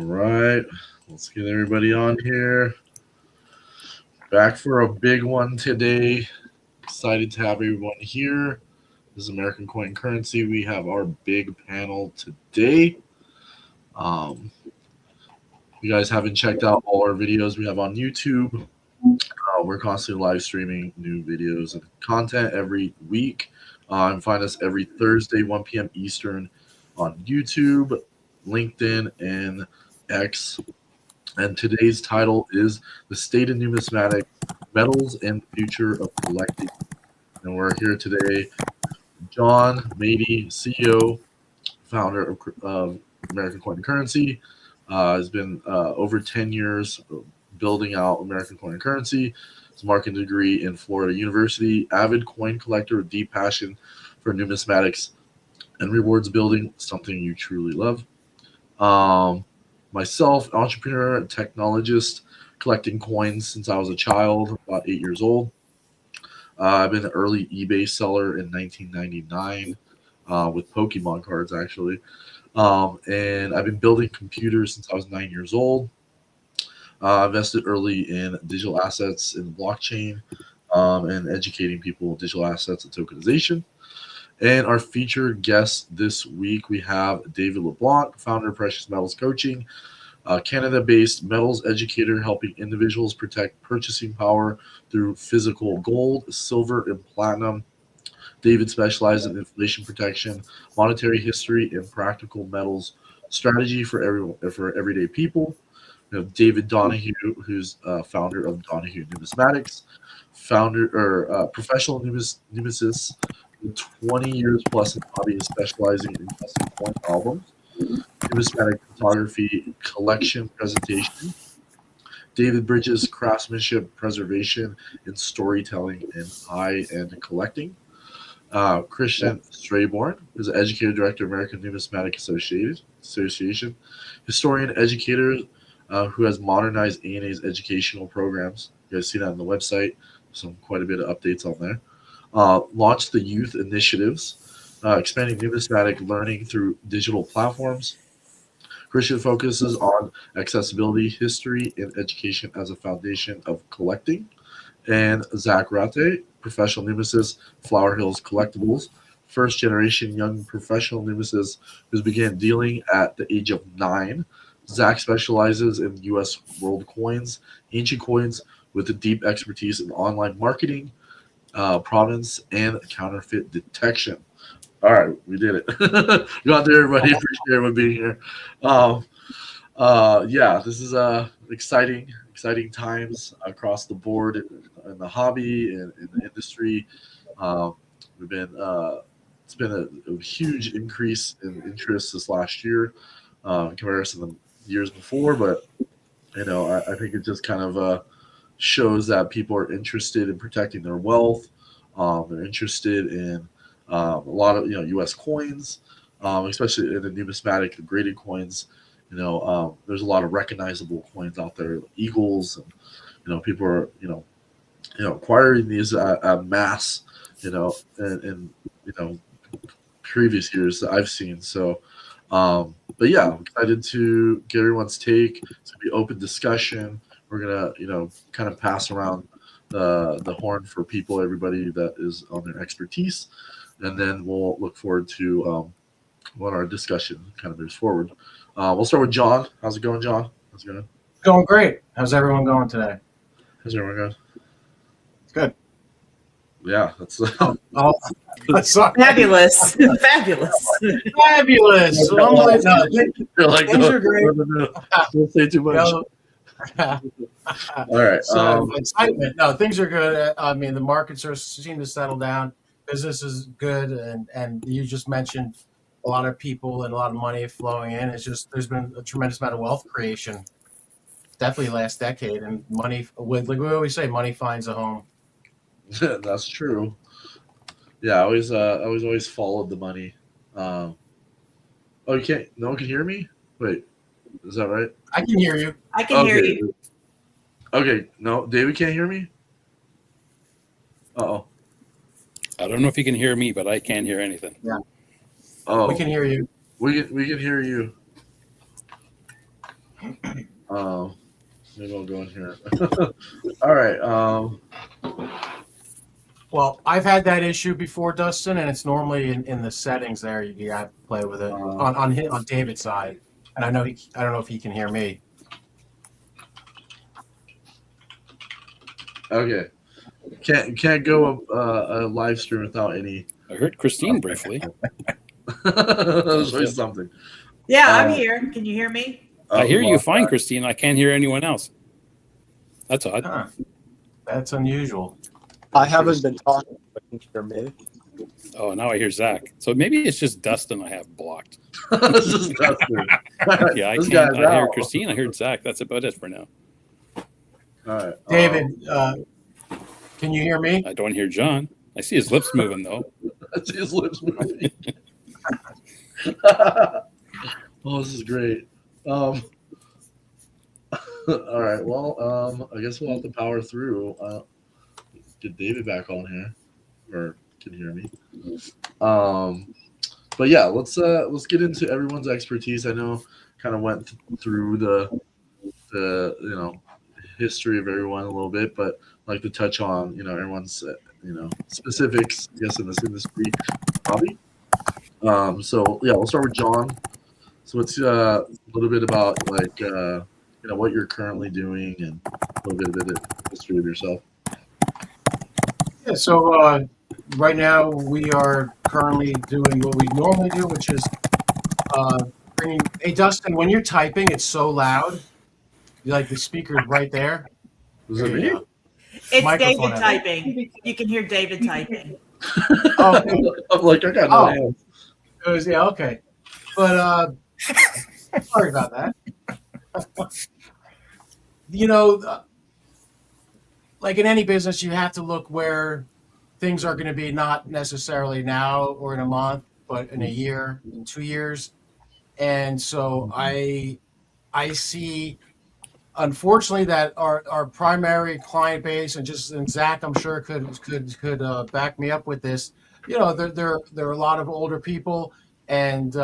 right, let's get everybody on here. Back for a big one today. Excited to have everyone here. This is American Coin Currency. We have our big panel today. If you guys haven't checked out all our videos we have on YouTube, we're constantly live streaming new videos and content every week. And find us every Thursday, 1 p.m. Eastern on YouTube, LinkedIn, and X. And today's title is The State of Numismatics, Metals and the Future of Collecting. And we're here today, John Mady, CEO, founder of American Coin Currency. Has been over 10 years building out American Coin Currency. His marketing degree in Florida University, avid coin collector with deep passion for numismatics and rewards building, something you truly love. Myself, entrepreneur, technologist, collecting coins since I was a child, about 8 years old. I've been an early eBay seller in 1999 with Pokemon cards, actually. And I've been building computers since I was 9 years old. Invested early in digital assets in blockchain and educating people with digital assets and tokenization. And our featured guest this week, we have David LeBlanc, founder of Precious Metals Coaching, Canada-based metals educator helping individuals protect purchasing power through physical gold, silver, and platinum. David specializes in inflation protection, monetary history, and practical metals strategy for everyday people. We have David Donahue, who's founder of Donahue Numismatics, professional numismatist with 20 years plus in hobby, specializing in custom coin albums, numismatic photography, collection presentation. David bridges craftsmanship, preservation, and storytelling in high-end collecting. Christian Strayborn is an educator director of American Numismatic Association, historian, educator who has modernized ANA's educational programs. You guys see that on the website. Quite a bit of updates on there. Launched the youth initiatives, expanding numismatic learning through digital platforms. Christian focuses on accessibility, history, and education as a foundation of collecting. And Zach Rate, professional numismatist, Flower Hills Collectibles, first generation young professional numismatist who began dealing at the age of 9. Zach specializes in U.S. world coins, ancient coins, with a deep expertise in online marketing, provenance, and counterfeit detection. All right, we did it. Got there, everybody. Appreciate everyone being here. Yeah, this is exciting times across the board in the hobby and in the industry. It's been a huge increase in interest this last year in comparison to the years before, but I think it just kind of shows that people are interested in protecting their wealth. They're interested in a lot of U.S. coins, especially in the numismatic, the graded coins. There's a lot of recognizable coins out there, eagles, and people are acquiring these at mass, in previous years that I've seen. So, but yeah, I'm excited to get everyone's take. It's gonna be open discussion. We're gonna kind of pass around the horn for everybody that is on their expertise, and then we'll look forward to when our discussion kind of moves forward. We'll start with John. How's it going, John? How's it going? Going great. How's everyone going today? How's everyone going? It's good. Yeah, that's fabulous. Fabulous. Fabulous. Things are great. Don't say too much. All right. Excitement. No, things are good. I mean, the markets seem to settle down. Business is good, and you just mentioned a lot of people and a lot of money flowing in. It's just there's been a tremendous amount of wealth creation, definitely last decade, and money. Like we always say, money finds a home. That's true. Yeah, I always followed the money. Oh, you can't. No one can hear me. Wait, is that right? I can hear you. I can hear you. Okay, no, David can't hear me. Uh-oh. I don't know if you can hear me, but I can't hear anything. Yeah. Oh, we can hear you. We can hear you. Maybe I'll go in here. All right. Well, I've had that issue before, Dustin, and it's normally in the settings there. You have to play with it on David's side. And I don't know if he can hear me. Okay. Can't go a live stream without any. I heard Christine briefly. I'll show you something. Yeah, I'm here. Can you hear me? I hear you fine, Christine. I can't hear anyone else. That's odd. Huh. That's unusual. I haven't been talking, but you can hear me. Oh, now I hear Zach. So maybe it's just Dustin I have blocked. This is Dustin. Yeah, I This can't. guy's I hear out. Christine. I heard Zach. That's about it for now. All right. David, can you hear me? I don't hear John. I see his lips moving though. I see his lips moving. Oh, this is great. All right. Well, I guess we'll have to power through. Get David back on here, or can you hear me? But yeah, let's get into everyone's expertise. I know kind of went through the history of everyone a little bit, but I'd like to touch on everyone's specifics, I guess, in this industry hobby. So yeah, we'll start with John. So it's a little bit about what you're currently doing and a little bit of the history of yourself. Yeah, so right now we are currently doing what we normally do, which is bringing. Hey, Dustin, when you're typing, it's so loud. The speaker's right there. Was it me? It's Microphone David out. typing. You can hear David typing. Oh, I'm like, I got no hands. it was, yeah, okay. But sorry about that. Like in any business, you have to look where things are going to be, not necessarily now or in a month, but in a year, in 2 years. And so I see, unfortunately, that our primary client base, and Zach, I'm sure could back me up with this. There are a lot of older people, and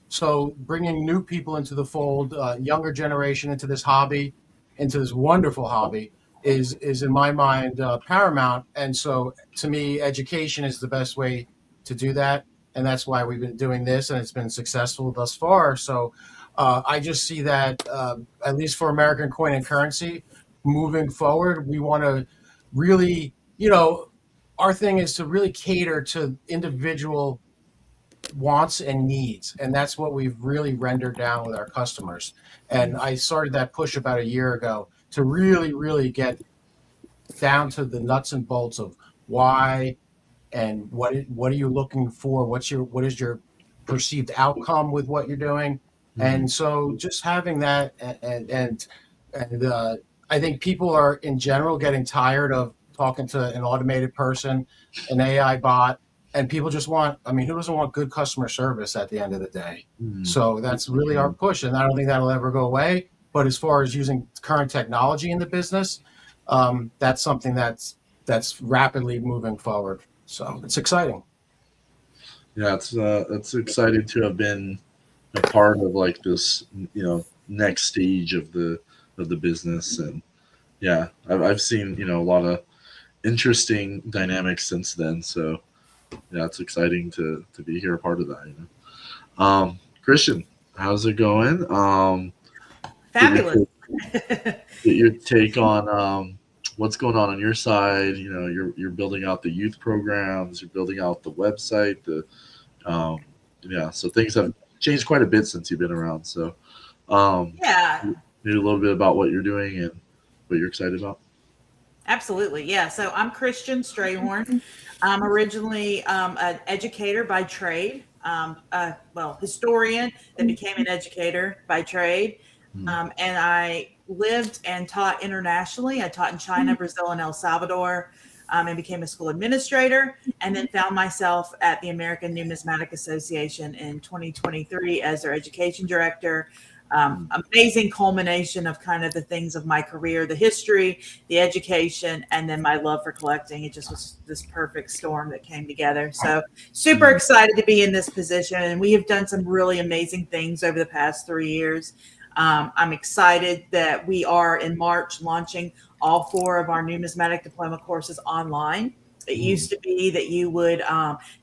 so bringing new people into the fold, younger generation into this hobby, into this wonderful hobby, is in my mind paramount. And so to me, education is the best way to do that, and that's why we've been doing this, and it's been successful thus far. So I just see that at least for American Coin and Currency, moving forward, we want to really, our thing is to really cater to individual wants and needs, and that's what we've really rendered down with our customers. And I started that push about a year ago to really get down to the nuts and bolts of why and what are you looking for, what is your perceived outcome with what you're doing. And so just having that, and I think people are in general getting tired of talking to an automated person, an AI bot, and people just want, who doesn't want good customer service at the end of the day? So that's really our push, and I don't think that'll ever go away. But as far as using current technology in the business, that's something that's rapidly moving forward. So it's exciting. Yeah, it's exciting to have been a part of like this, next stage of the business. And yeah, I've seen a lot of interesting dynamics since then. So yeah, it's exciting to be here, a part of that. Christian, how's it going? Fabulous. Get your take on what's going on your side. You're building out the youth programs, you're building out the website, so things have changed quite a bit since you've been around. So Yeah, maybe a little bit about what you're doing and what you're excited about. absolutely. Yeah. So I'm Christian Strayhorn. I'm originally an educator by trade, historian that became an educator by trade. And I lived and taught internationally. I taught in China, Brazil, and El Salvador, and became a school administrator, and then found myself at the American Numismatic Association in 2023 as their education director. Amazing culmination of kind of the things of my career, the history, the education, and then my love for collecting. It just was this perfect storm that came together. So super excited to be in this position. And we have done some really amazing things over the past 3 years. I'm excited that we are in March launching all 4 of our numismatic diploma courses online. It used to be that you would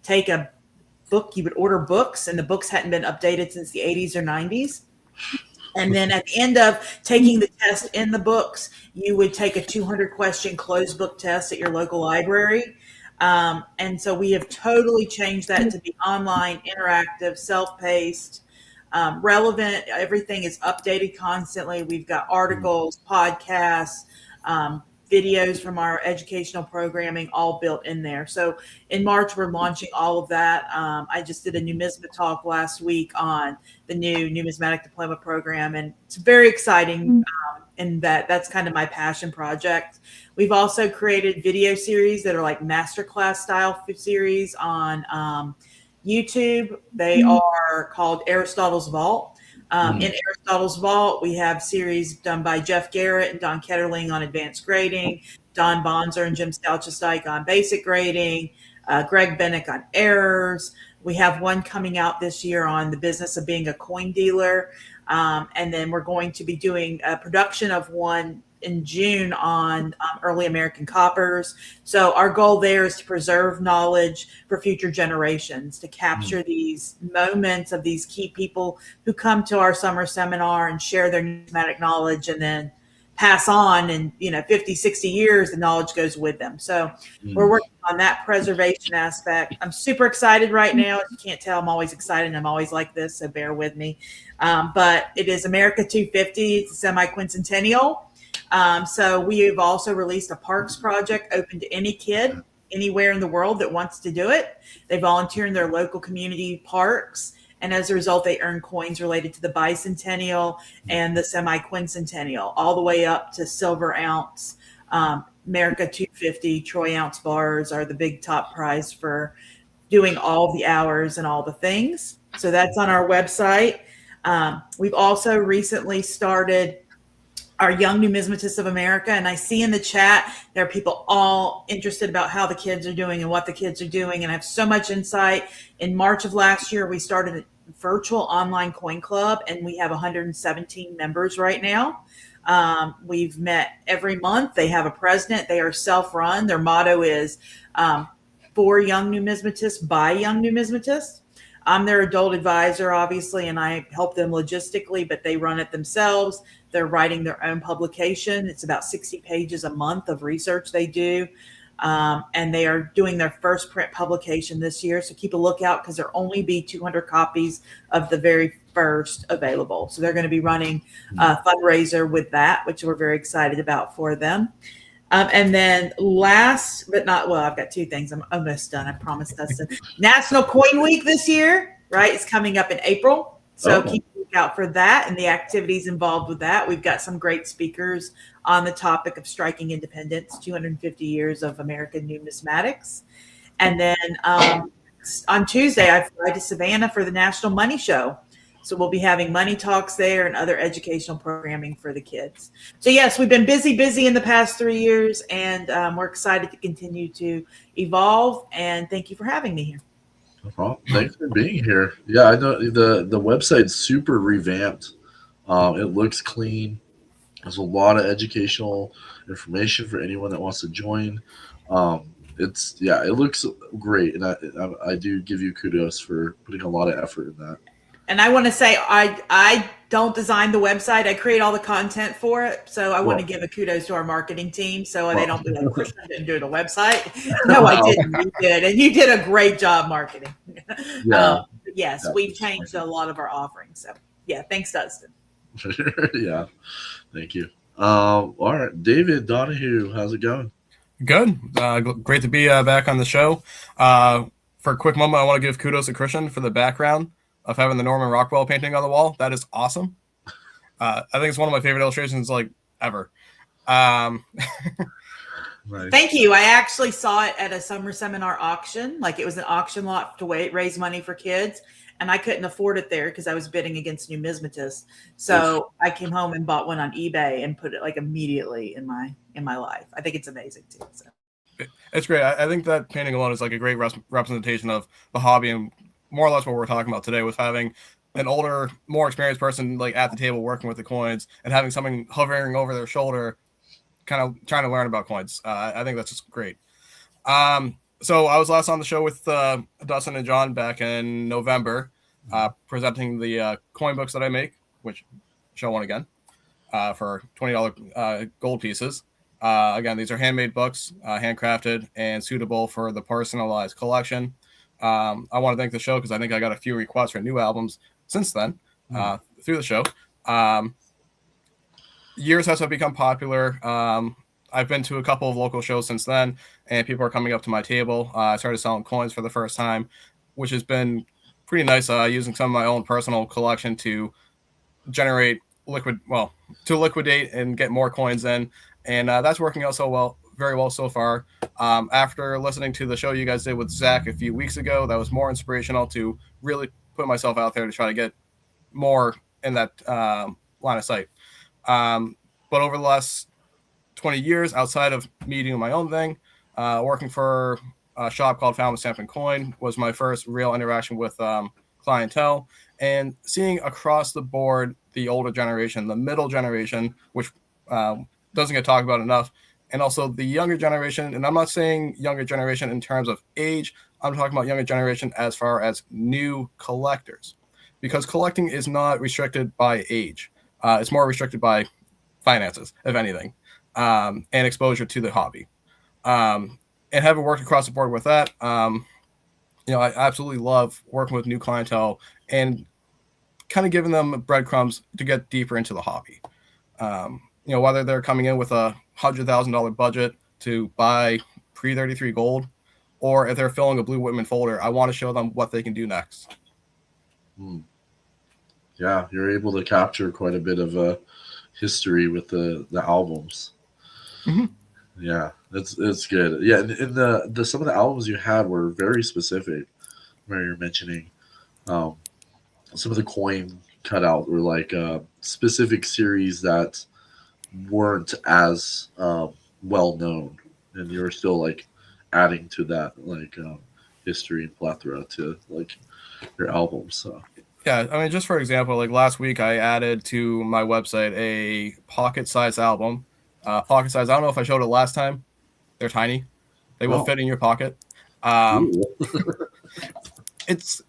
take a book, you would order books, and the books hadn't been updated since the 80s or 90s. And then at the end of taking the test in the books, you would take a 200 question closed book test at your local library. And so we have totally changed that to be online, interactive, self-paced, relevant. Everything is updated constantly. We've got articles, podcasts, videos from our educational programming all built in there. So in March, we're launching all of that. I just did a Numisma talk last week on the new numismatic diploma program, and it's very exciting. And that's kind of my passion project. We've also created video series that are like masterclass style series on YouTube. They are called Aristotle's Vault. In Aristotle's Vault, we have series done by Jeff Garrett and Don Ketterling on advanced grading, Don Bonzer and Jim Stalchestein on basic grading, Greg Bennick on errors. We have one coming out this year on the business of being a coin dealer. And then we're going to be doing a production of one in June on early American coppers. So our goal there is to preserve knowledge for future generations, to capture these moments of these key people who come to our summer seminar and share their numismatic knowledge, and then pass on, and 50, 60 years, the knowledge goes with them. So we're working on that preservation aspect. I'm super excited right now. As you can't tell, I'm always excited. I'm always like this, so bear with me. But it is America 250. It's a semi-quincentennial. So we have also released a parks project open to any kid anywhere in the world that wants to do it. They volunteer in their local community parks, and as a result, they earn coins related to the bicentennial and the semi-quincentennial, all the way up to silver ounce. America 250 troy ounce bars are the big top prize for doing all the hours and all the things. So that's on our website. We've also recently started our Young Numismatists of America. And I see in the chat, there are people all interested about how the kids are doing and what the kids are doing. And I have so much insight. In March of last year, we started a virtual online coin club, and we have 117 members right now. We've met every month. They have a president. They are self-run. Their motto is for young numismatists, by young numismatists. I'm their adult advisor, obviously, and I help them logistically, but they run it themselves. They're writing their own publication. It's about 60 pages a month of research they do. And they are doing their first print publication this year. So keep a lookout, because there'll only be 200 copies of the very first available. So they're going to be running a fundraiser with that, which we're very excited about for them. And then last but not, well, I've got 2 things. I'm almost done. I promise, Dustin. National Coin Week this year, right? It's coming up in April. So keep a lookout for that and the activities involved with that. We've got some great speakers on the topic of striking independence, 250 years of American numismatics. And then on Tuesday, I fly to Savannah for the National Money Show. So we'll be having money talks there and other educational programming for the kids. So yes, we've been busy in the past 3 years, and we're excited to continue to evolve. And thank you for having me here. No problem. Thanks for being here. Yeah, I know the website's super revamped. It looks clean. There's a lot of educational information for anyone that wants to join. It looks great, and I do give you kudos for putting a lot of effort in that. And I want to say I don't design the website. I create all the content for it. So I want to give a kudos to our marketing team. So they don't be like, Christian didn't do the website. No, I didn't. You did. And you did a great job marketing. Yeah. Yes, we've changed a lot of our offerings. So yeah, thanks, Dustin. Yeah, thank you. All right, David Donahue, how's it going? Good. Great to be back on the show. For a quick moment, I want to give kudos to Christian for the background of having the Norman Rockwell painting on the wall. That is awesome. I think it's one of my favorite illustrations ever. Nice. Thank you. I actually saw it at a summer seminar auction. Like, it was an auction lot to raise money for kids, and I couldn't afford it there because I was bidding against numismatists. So I came home and bought one on eBay and put it immediately in my life. I think it's amazing too. So it's great. I think that painting alone is a great representation of the hobby, and more or less what we're talking about today, with having an older, more experienced person like at the table working with the coins and having something hovering over their shoulder, kind of trying to learn about coins. I think that's just great. So I was last on the show with Dustin and John back in November, presenting the coin books that I make, which show one again, for $20 gold pieces. Again, these are handmade books, handcrafted and suitable for the personalized collection. I want to thank the show because I think I got a few requests for new albums since then through the show. Years has become popular. I've been to a couple of local shows since then, and people are coming up to my table. I started selling coins for the first time, which has been pretty nice, using some of my own personal collection to generate liquidate and get more coins in. And that's working out very well so far. After listening to the show you guys did with Zach a few weeks ago, that was more inspirational to really put myself out there to try to get more in that line of sight. But over the last 20 years, outside of me doing my own thing, working for a shop called Found Stamp and Coin was my first real interaction with clientele, and seeing across the board the older generation, the middle generation, which doesn't get talked about enough, and also the younger generation. And I'm not saying younger generation in terms of age. I'm talking about younger generation as far as new collectors, because collecting is not restricted by age. It's more restricted by finances, if anything, and exposure to the hobby. And having worked across the board with that, I absolutely love working with new clientele and kind of giving them breadcrumbs to get deeper into the hobby. Whether they're coming in with a $100,000 budget to buy pre-33 gold, or if they're filling a Blue Whitman folder, I want to show them what they can do next. Yeah, you're able to capture quite a bit of history with the albums. Mm-hmm. Yeah, it's good. Yeah, and the some of the albums you had were very specific. Where you're mentioning some of the coin cutout were like specific series that weren't as well known, and you're still like adding to that history and plethora to like your albums. So yeah, I mean, just for example, like last week I added to my website a pocket size album. Pocket size, I don't know if I showed it last time. They're tiny. They will fit in your pocket. It's,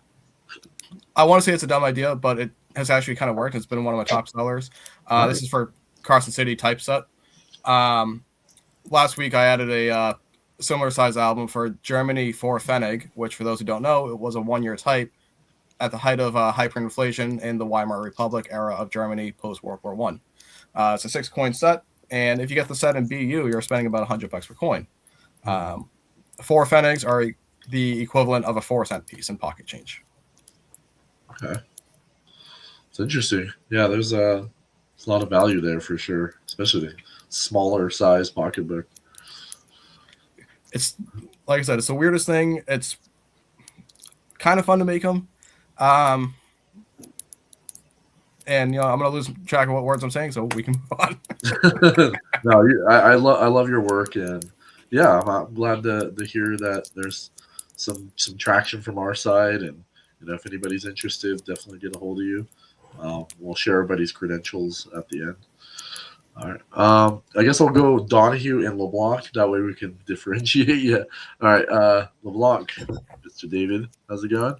I want to say it's a dumb idea, but it has actually kind of worked. It's been one of my top sellers. This is for Carson City typeset. Last week I added a similar size album for Germany for Pfennig, which for those who don't know, it was a 1-year type at the height of hyperinflation in the Weimar Republic era of Germany post World War One. It's a 6-coin set, and if you get the set in BU, you're spending about $100 per coin. 4 Pfennigs are the equivalent of a 4-cent piece in pocket change. Okay, it's interesting. Yeah, there's a lot of value there for sure, especially the smaller size pocketbook. It's like I said, it's the weirdest thing. It's kind of fun to make them. And I'm gonna lose track of what words I'm saying, so we can move on. No, I love your work, and yeah, I'm glad to hear that there's some traction from our side, and if anybody's interested, definitely get a hold of you. We'll share everybody's credentials at the end. All right. I guess I'll go Donahue and LeBlanc. That way we can differentiate you. All right. LeBlanc, Mr. David, how's it going?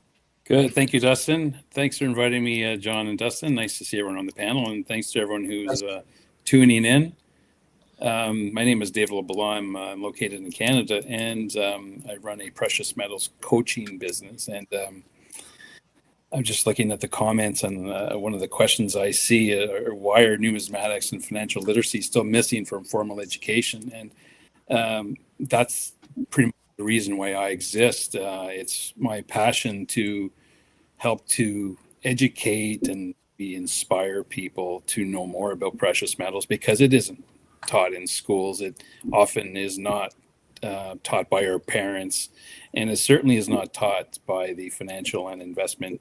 Good. Thank you, Dustin. Thanks for inviting me, John and Dustin. Nice to see everyone on the panel, and thanks to everyone who's tuning in. My name is David LeBlanc. I'm located in Canada, and I run a precious metals coaching business. And I'm just looking at the comments, and one of the questions I see are why are numismatics and financial literacy still missing from formal education? And that's pretty much the reason why I exist. It's my passion to help to educate and inspire people to know more about precious metals, because it isn't taught in schools. It often is not taught by our parents, and it certainly is not taught by the financial and investment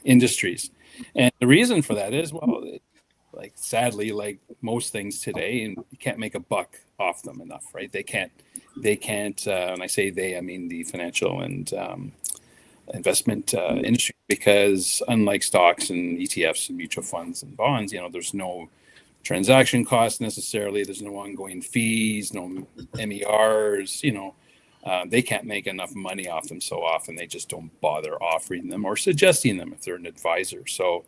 industries. And the reason for that is, sadly, like most things today, and you can't make a buck off them enough, right? They can't, and I say they, I mean the financial and investment industry, because unlike stocks and ETFs and mutual funds and bonds, there's no transaction costs necessarily. There's no ongoing fees, no MERs. They can't make enough money off them so often. They just don't bother offering them or suggesting them if they're an advisor. So,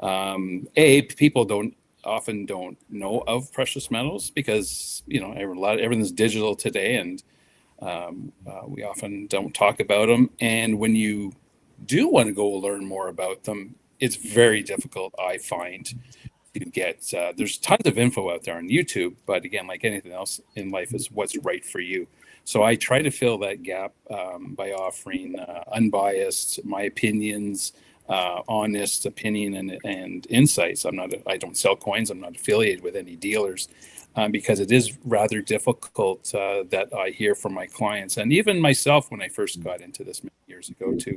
people often don't know of precious metals because everything's digital today, and we often don't talk about them. And when you do want to go learn more about them, it's very difficult, I find, to get. There's tons of info out there on YouTube, but again, like anything else in life, is what's right for you. So I try to fill that gap by offering unbiased, my opinions, honest opinion and insights. I don't sell coins. I'm not affiliated with any dealers, because it is rather difficult that I hear from my clients, and even myself when I first got into this many years ago, to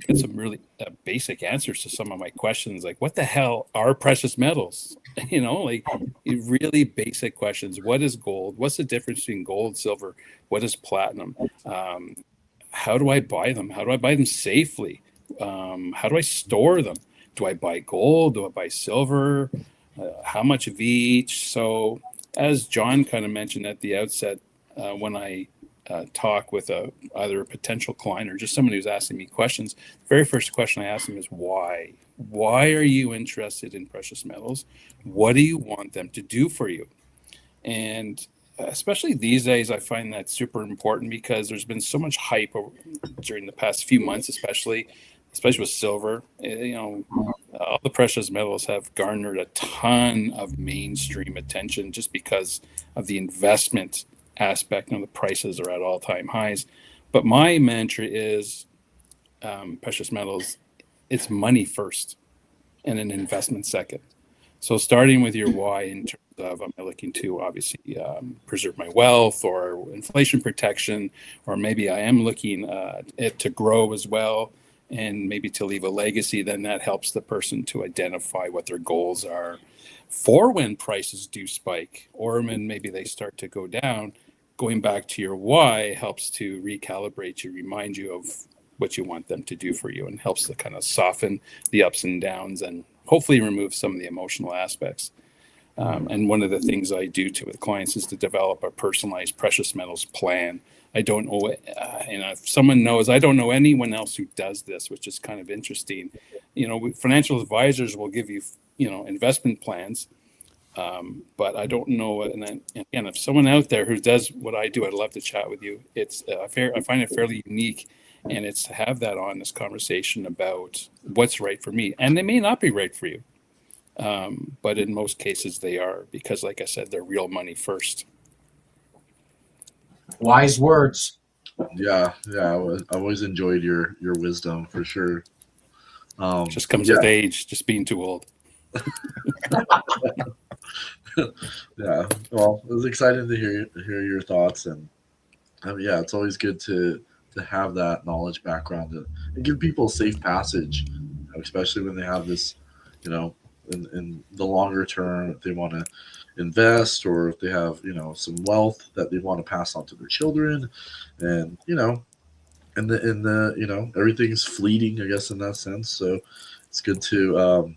get some really basic answers to some of my questions, like what the hell are precious metals? Like really basic questions. What is gold? What's the difference between gold, silver? What is platinum? How do I buy them? How do I buy them safely? How do I store them? Do I buy gold? Do I buy silver? How much of each? So as John kind of mentioned at the outset, when I talk with either a potential client or just somebody who's asking me questions, the very first question I ask them is why? Why are you interested in precious metals? What do you want them to do for you? And especially these days, I find that super important because there's been so much hype during the past few months, especially with silver. All the precious metals have garnered a ton of mainstream attention just because of the investment aspect. The prices are at all-time highs. But my mantra is precious metals, it's money first and an investment second. So starting with your why in terms of, am I looking to obviously preserve my wealth or inflation protection, or maybe I am looking it to grow as well and maybe to leave a legacy, then that helps the person to identify what their goals are for when prices do spike or when maybe they start to go down. Going back to your why helps to recalibrate you, remind you of what you want them to do for you, and helps to kind of soften the ups and downs and hopefully remove some of the emotional aspects. And one of the things I do with clients is to develop a personalized precious metals plan. I don't know, if someone knows, I don't know anyone else who does this, which is kind of interesting. Financial advisors will give you, investment plans. But I don't know. And again, if someone out there who does what I do, I'd love to chat with you. It's I find it fairly unique, and it's to have that honest conversation about what's right for me. And they may not be right for you, but in most cases they are, because, like I said, they're real money first. Wise words. Yeah. I've always enjoyed your wisdom for sure. Just comes with age, just being too old. Yeah, well, it was exciting to hear your thoughts, and it's always good to have that knowledge background and give people a safe passage, especially when they have this, in the longer term, if they want to invest or if they have some wealth that they want to pass on to their children, and everything's fleeting, I guess, in that sense. So it's good to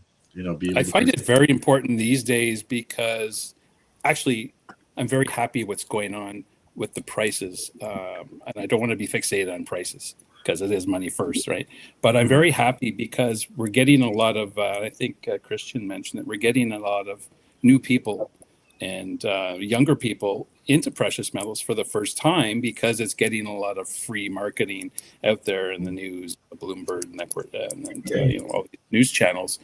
I find it very important these days because actually I'm very happy what's going on with the prices. And I don't want to be fixated on prices because it is money first, right? But I'm very happy because we're getting a lot of, I think Christian mentioned it, we're getting a lot of new people and younger people into precious metals for the first time because it's getting a lot of free marketing out there in the news, the Bloomberg network, and all these news channels.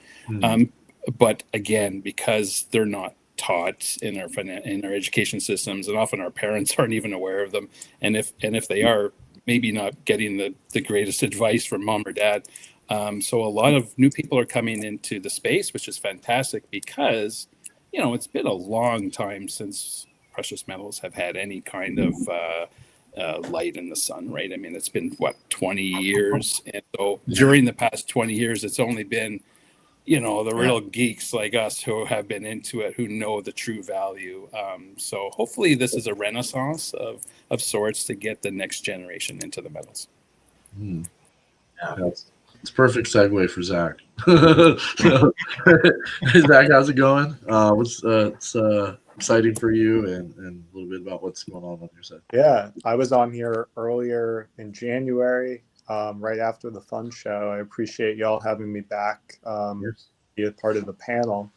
But again, because they're not taught in our education systems, and often our parents aren't even aware of them, and if they are, maybe not getting the greatest advice from mom or dad. So a lot of new people are coming into the space, which is fantastic because it's been a long time since precious metals have had any kind of light in the sun, right? I mean, it's been 20 years, and so during the past 20 years, it's only been the real geeks like us who have been into it, who know the true value. So hopefully this is a renaissance of sorts to get the next generation into the metals. Yeah, it's a perfect segue for Zach. Hey, Zach, how's it going? It's exciting for you, and a little bit about what's going on your side. Yeah, I was on here earlier in January, right after the fun show. I appreciate y'all having me back, be a part of the panel.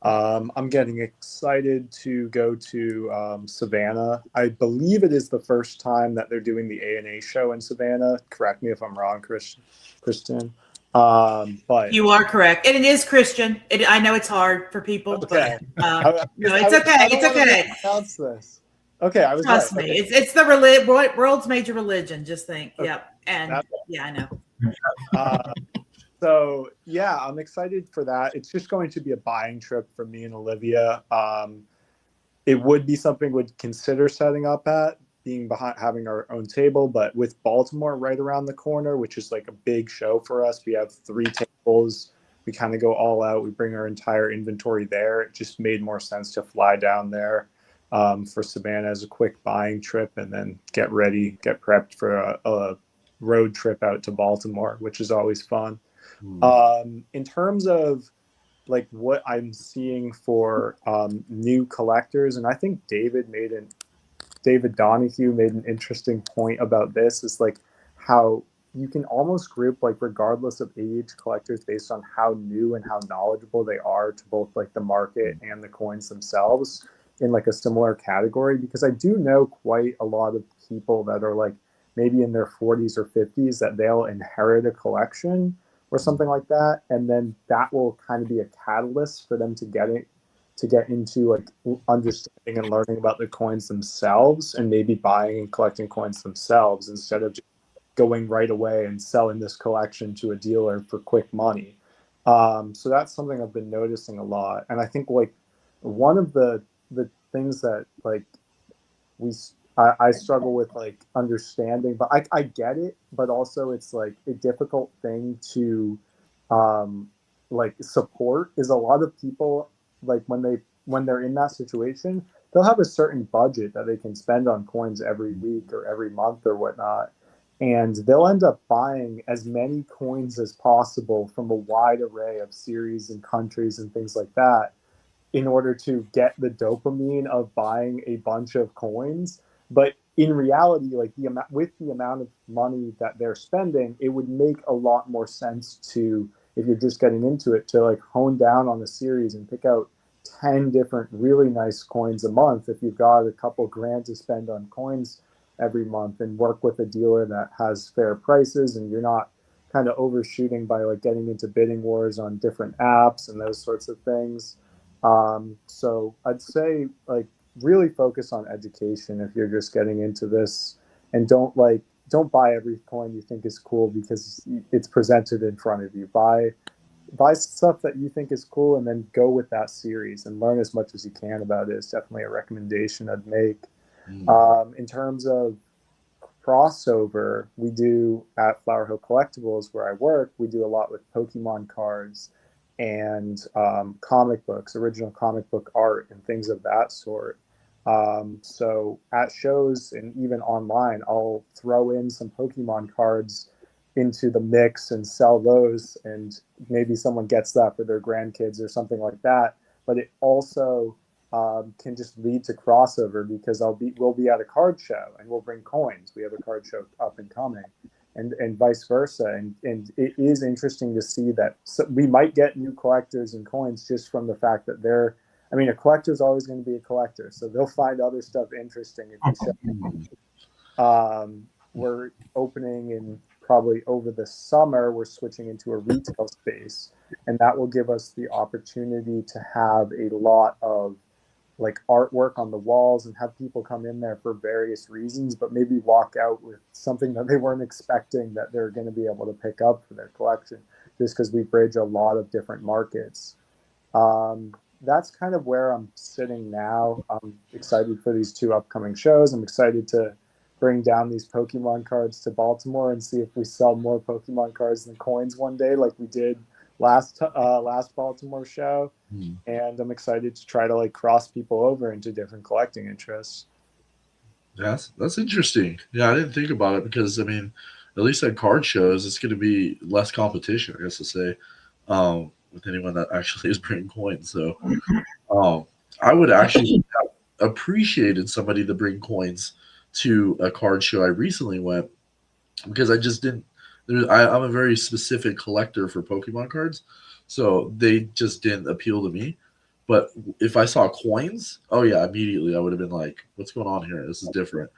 I'm getting excited to go to Savannah. I believe it is the first time that they're doing the ANA show in Savannah. Correct me if I'm wrong, Kristen. But You are correct, and it is Christian. I know it's hard for people, okay. but no, it's okay. It's okay. Announce this. Okay, I was Trust right. me. Okay. It's the world's major religion. Just think. Okay. Yep. And yeah, I know. So yeah, I'm excited for that. It's just going to be a buying trip for me and Olivia. It would be something we'd consider setting up at, being behind, having our own table, but with Baltimore right around the corner, which is like a big show for us. We have 3 tables. We kind of go all out. We bring our entire inventory there. It just made more sense to fly down there for Savannah as a quick buying trip, and then get ready, get prepped for a road trip out to Baltimore, which is always fun. In terms of like what I'm seeing for new collectors, and I think David Donahue made an interesting point about this, is like how you can almost group, like, regardless of age, collectors based on how new and how knowledgeable they are to both like the market and the coins themselves in like a similar category, because I do know quite a lot of people that are like maybe in their 40s or 50s that they'll inherit a collection or something like that, and then that will kind of be a catalyst for them to get into like understanding and learning about the coins themselves, and maybe buying and collecting coins themselves instead of just going right away and selling this collection to a dealer for quick money. So that's something I've been noticing a lot, and I think like one of the things that like I struggle with like understanding, but I get it, but also it's like a difficult thing to like support, is a lot of people, like when they're in that situation, they'll have a certain budget that they can spend on coins every week or every month or whatnot, and they'll end up buying as many coins as possible from a wide array of series and countries and things like that in order to get the dopamine of buying a bunch of coins. But in reality, like the amount of money that they're spending, it would make a lot more sense to, if you're just getting into it, to like hone down on a series and pick out 10 different really nice coins a month if you've got a couple grand to spend on coins every month, and work with a dealer that has fair prices, and you're not kind of overshooting by like getting into bidding wars on different apps and those sorts of things. So I'd say like really focus on education if you're just getting into this, and don't buy every coin you think is cool because it's presented in front of you. Buy stuff that you think is cool, and then go with that series and learn as much as you can about it. Is definitely a recommendation I'd make. In terms of crossover, we do at Flower Hill Collectibles, where I work, we do a lot with Pokemon cards and comic books, original comic book art and things of that sort. So at shows and even online, I'll throw in some Pokemon cards into the mix and sell those, and maybe someone gets that for their grandkids or something like that. But it also can just lead to crossover, because we'll be at a card show and we'll bring coins. We have a card show up and coming, and vice versa. And it is interesting to see that we might get new collectors and coins just from the fact that a collector is always going to be a collector, so they'll find other stuff interesting if you show. We're opening in probably over the summer, we're switching into a retail space, and that will give us the opportunity to have a lot of like artwork on the walls and have people come in there for various reasons, but maybe walk out with something that they weren't expecting that they're going to be able to pick up for their collection, just because we bridge a lot of different markets. That's kind of where I'm sitting now. I'm excited for these 2 upcoming shows. I'm excited to bring down these Pokemon cards to Baltimore and see if we sell more Pokemon cards than coins one day, like we did last Baltimore show. And I'm excited to try to like cross people over into different collecting interests. Yes, that's interesting. Yeah, I didn't think about it, because I mean, at least at card shows, it's going to be less competition, I guess to say, with anyone that actually is bringing coins. So I would actually have appreciated somebody to bring coins to a card show I recently went, because I just didn't. I'm a very specific collector for Pokemon cards, so they just didn't appeal to me. But if I saw coins, oh yeah, immediately I would have been like, "What's going on here? This is different."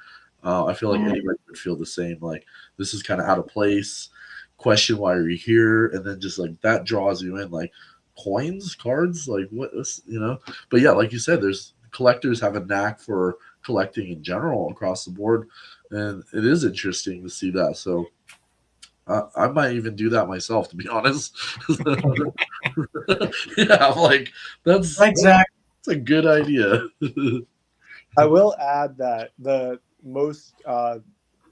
I feel like anybody would feel the same. Like, this is kind of out of place. Question, why are you here? And then just like that draws you in. Like, coins, cards, like what is, you know? But yeah, like you said, there's collectors have a knack for collecting in general across the board, and it is interesting to see that. So I might even do that myself, to be honest. Yeah, I'm like, that's a good idea. I will add that the most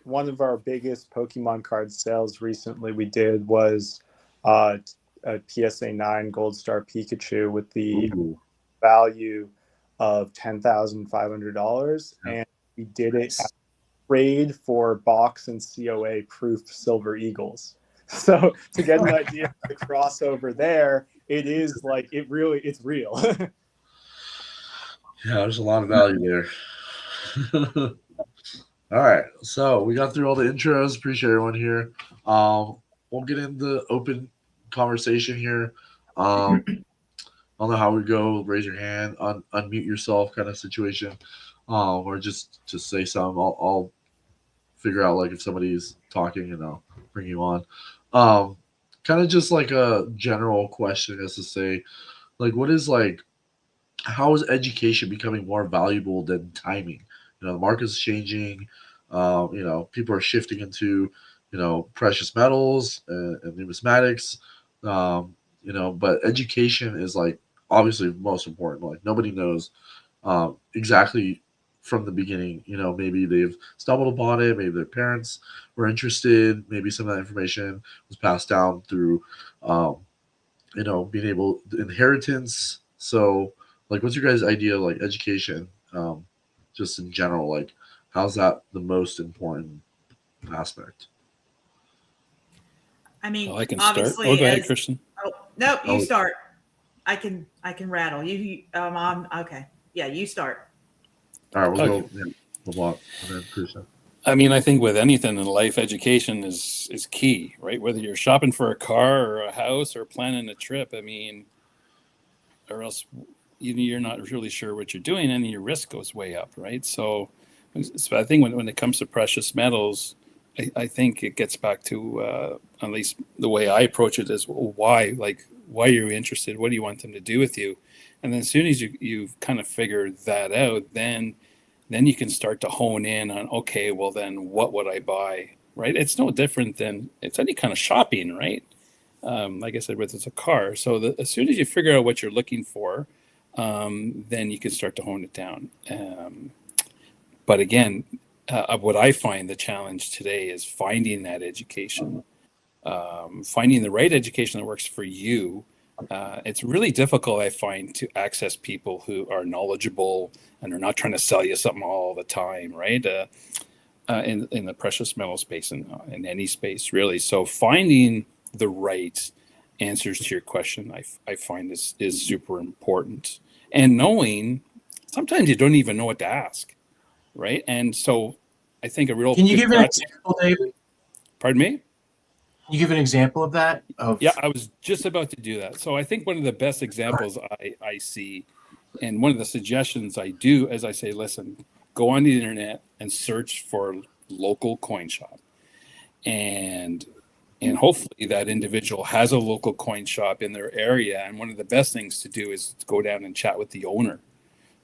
one of our biggest Pokemon card sales recently we did was a PSA 9 Gold Star Pikachu with the value of $10,500, and we did it at trade for box and COA proof Silver Eagles. So to get an idea of the crossover there, it is like it's real. Yeah, there's a lot of value there. All right, so we got through all the intros. Appreciate everyone here. We'll get into open conversation here. I don't know how we go. Raise your hand, unmute yourself, kind of situation, or just say something. I'll figure out like if somebody's talking, and I'll bring you on. Kind of just like a general question, as to say, like, what is like, how is education becoming more valuable than timing? You know, the market's changing. You know, people are shifting into, you know, precious metals and numismatics. You know, but education is like obviously most important. Like, nobody knows exactly from the beginning. You know, maybe they've stumbled upon it. Maybe their parents were interested. Maybe some of that information was passed down through, you know, being able inheritance. So, like, what's your guys' idea of like education, just in general? Like, how's that the most important aspect? I mean, Well, I can start. obviously, Oh, go ahead, Christian. Oh no, you start. I can rattle you. I'm okay. Yeah, you start. All right, we'll go. Yeah, LeBlanc, and then Christian. I mean, I think with anything in life, education is key, right? Whether you're shopping for a car or a house or planning a trip, I mean, or else you're not really sure what you're doing, and your risk goes way up, right? So I think when it comes to precious metals, I think it gets back to at least the way I approach it is why you're interested, what do you want them to do with you, and then as soon as you've kind of figured that out, then you can start to hone in on, okay, well then what would I buy, right? It's no different than it's any kind of shopping, right? Like I said, whether it's a car. So as soon as you figure out what you're looking for, then you can start to hone it down. But again, what I find the challenge today is finding that education, finding the right education that works for you. It's really difficult, I find, to access people who are knowledgeable and are not trying to sell you something all the time, right? In the precious metal space and in any space, really. So finding the right answers to your question, I find is super important. And knowing, sometimes you don't even know what to ask, right? And so I think a real... Can you give an example, David? Pardon me? Can you give an example of that? Yeah, I was just about to do that. So I think one of the best examples I see, and one of the suggestions I do, as I say, listen, go on the internet and search for local coin shop. And hopefully that individual has a local coin shop in their area. And one of the best things to do is to go down and chat with the owner,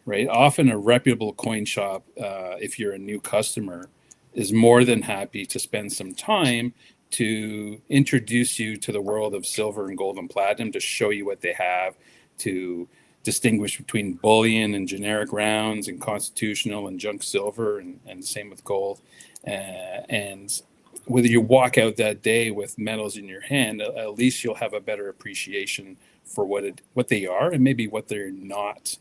right? Often a reputable coin shop, if you're a new customer, is more than happy to spend some time to introduce you to the world of silver and gold and platinum, to show you what they have, to distinguish between bullion and generic rounds and constitutional and junk silver, and same with gold. And whether you walk out that day with metals in your hand, at least you'll have a better appreciation for what they are and maybe what they're not.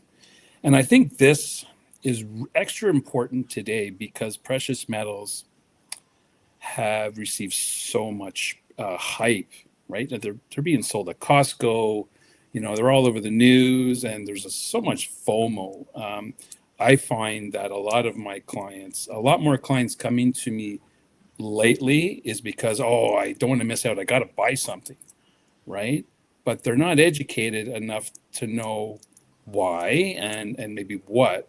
And I think this is extra important today because precious metals have received so much hype, right? That they're being sold at Costco. You know, they're all over the news, and there's so much FOMO. I find that a lot more clients coming to me lately is because, oh, I don't want to miss out. I got to buy something, right? But they're not educated enough to know why and maybe what.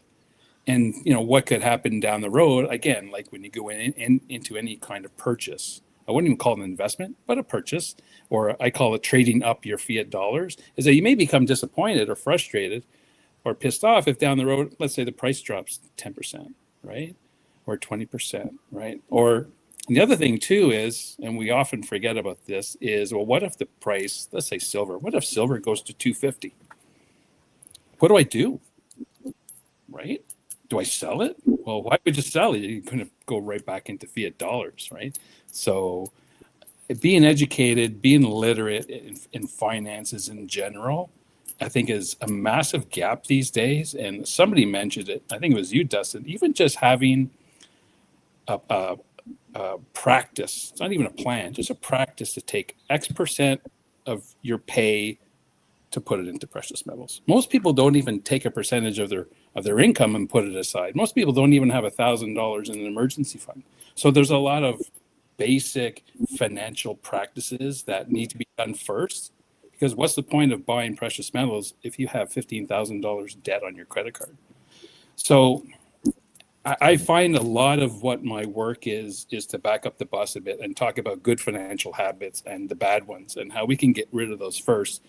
And, you know, what could happen down the road, again, like when you go into any kind of purchase. I wouldn't even call it an investment, but a purchase, or I call it trading up your fiat dollars, is that you may become disappointed or frustrated or pissed off if down the road, let's say the price drops 10%, right? Or 20%, right? Or the other thing too is, and we often forget about this, is, well, what if the price, let's say silver, what if silver goes to 250? What do I do? Right? Do I sell it? Well, why would you sell it? You're going to go right back into fiat dollars, right? So being educated, being literate in finances in general, I think is a massive gap these days. And somebody mentioned it, I think it was you, Dustin, even just having a practice, it's not even a plan, just a practice to take X% of your pay to put it into precious metals. Most people don't even take a percentage of their income and put it aside. Most people don't even have $1,000 in an emergency fund. So there's a lot of basic financial practices that need to be done first, because what's the point of buying precious metals if you have $15,000 debt on your credit card? So I find a lot of what my work is to back up the bus a bit and talk about good financial habits and the bad ones and how we can get rid of those first.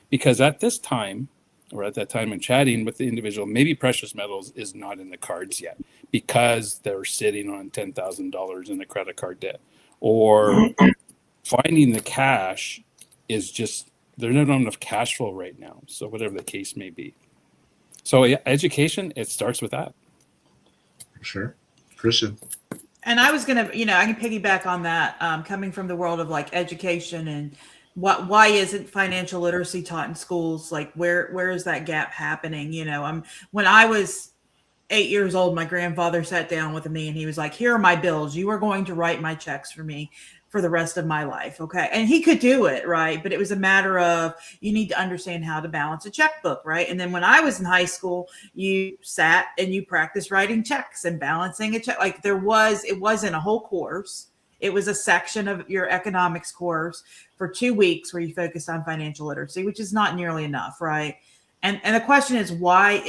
Because at this time, or at that time in chatting with the individual, maybe precious metals is not in the cards yet because they're sitting on $10,000 in a credit card debt, or finding the cash is just, there's not enough cash flow right now. So whatever the case may be. So education, it starts with that. Sure. Christian. And I was going to, I can piggyback on that, coming from the world of like education and why isn't financial literacy taught in schools? Like where is that gap happening? When I was 8 years old, my grandfather sat down with me and he was like, here are my bills. You are going to write my checks for me for the rest of my life. Okay. And he could do it. Right. But it was a matter of, you need to understand how to balance a checkbook. Right. And then when I was in high school, you sat and you practiced writing checks and balancing a check. Like it wasn't a whole course. It was a section of your economics course for 2 weeks where you focused on financial literacy, which is not nearly enough. Right. And the question is, why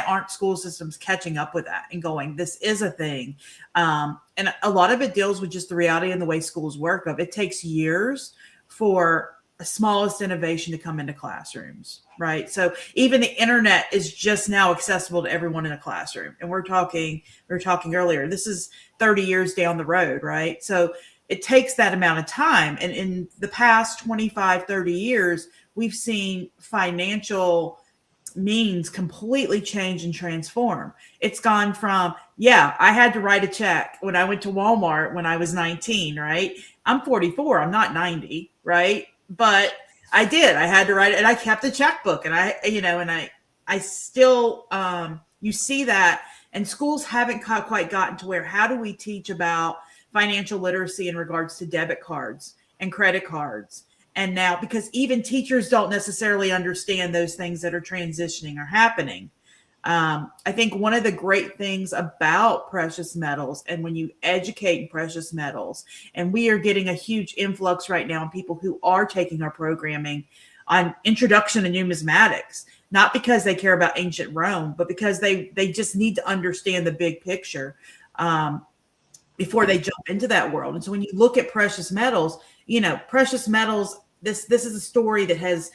aren't school systems catching up with that and going, this is a thing? And a lot of it deals with just the reality and the way schools work. It takes years for the smallest innovation to come into classrooms, right? So even the internet is just now accessible to everyone in a classroom. And we were talking earlier, this is 30 years down the road, right? So it takes that amount of time. And in the past 25, 30 years, we've seen financial means completely change and transform. It's gone from, I had to write a check when I went to Walmart when I was 19, right? I'm 44, I'm not 90, right? But I did. I had to write it, and I kept a checkbook, and I still, you see that, and schools haven't quite gotten to where, how do we teach about financial literacy in regards to debit cards and credit cards? And now, because even teachers don't necessarily understand those things that are transitioning or happening. I think one of the great things about precious metals, and when you educate in precious metals, and we are getting a huge influx right now in people who are taking our programming on introduction to numismatics, not because they care about ancient Rome, but because they just need to understand the big picture before they jump into that world. And so when you look at precious metals, precious metals, this is a story that has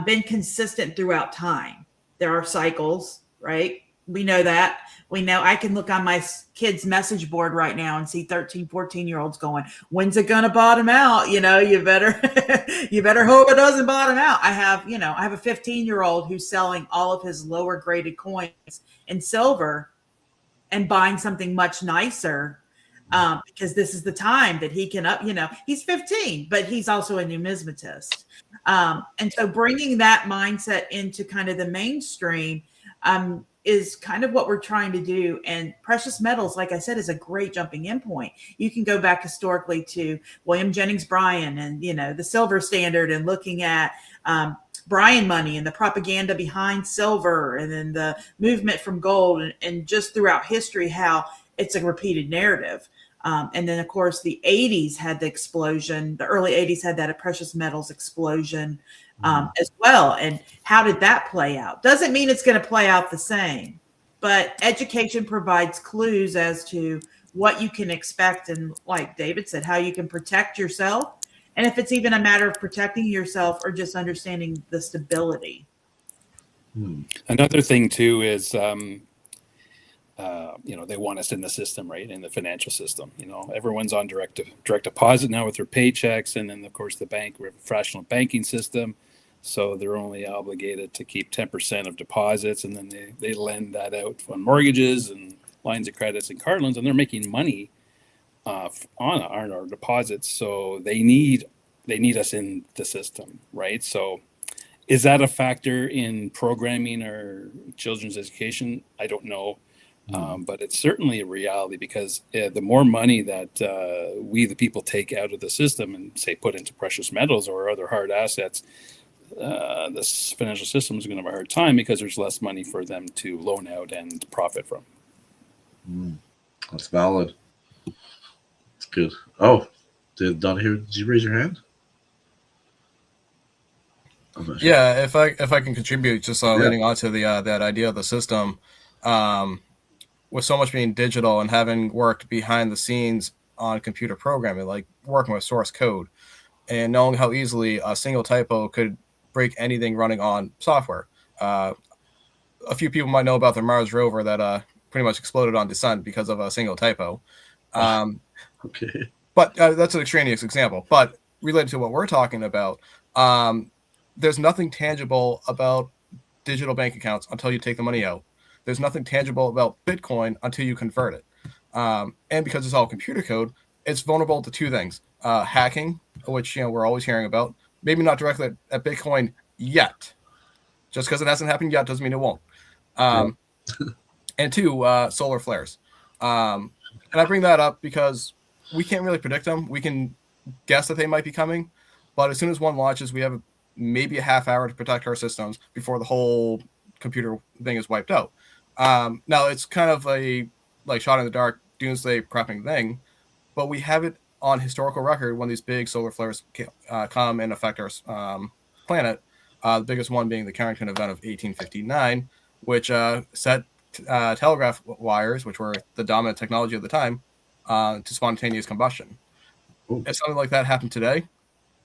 been consistent throughout time. There are cycles, right? We know that. We know I can look on my kids' message board right now and see 13, 14-year-olds going, when's it going to bottom out? You better hope it doesn't bottom out. I have a 15-year-old who's selling all of his lower graded coins in silver and buying something much nicer. Because this is the time that he can he's 15, but he's also a numismatist. And so bringing that mindset into kind of the mainstream is kind of what we're trying to do. And precious metals, like I said, is a great jumping in point. You can go back historically to William Jennings Bryan and, the silver standard, and looking at Bryan money and the propaganda behind silver, and then the movement from gold, and just throughout history, how it's a repeated narrative. And then, of course, the 80s had the explosion. The early 80s had that precious metals explosion as well. And how did that play out? Doesn't mean it's going to play out the same, but education provides clues as to what you can expect. And like David said, how you can protect yourself. And if it's even a matter of protecting yourself or just understanding the stability. Another thing, too, is they want us in the system, right? In the financial system. Everyone's on direct deposit now with their paychecks. And then, of course, the bank, we have a fractional banking system. So they're only obligated to keep 10% of deposits. And then they lend that out on mortgages and lines of credits and card loans. And they're making money on our deposits. So they need us in the system, right? So is that a factor in programming our children's education? I don't know. But it's certainly a reality, because the more money that we, the people, take out of the system and say put into precious metals or other hard assets, this financial system is going to have a hard time, because there's less money for them to loan out and profit from. That's valid. That's good. Oh, Donahue, did you raise your hand? Yeah, if I can contribute, just leading on to that idea of the system. With so much being digital and having worked behind the scenes on computer programming, like working with source code, and knowing how easily a single typo could break anything running on software. A few people might know about the Mars rover that pretty much exploded on descent because of a single typo. Okay. But that's an extraneous example. But related to what we're talking about, there's nothing tangible about digital bank accounts until you take the money out. There's nothing tangible about Bitcoin until you convert it. And because it's all computer code, it's vulnerable to two things. Hacking, which we're always hearing about. Maybe not directly at Bitcoin yet. Just because it hasn't happened yet doesn't mean it won't. And two, solar flares. And I bring that up because we can't really predict them. We can guess that they might be coming. But as soon as one launches, we have maybe a half hour to protect our systems before the whole computer thing is wiped out. Now it's kind of a shot in the dark doomsday prepping thing, but we have it on historical record when these big solar flares come and affect our planet. The biggest one being the Carrington event of 1859, which set telegraph wires, which were the dominant technology at the time, to spontaneous combustion. Ooh. If something like that happened today,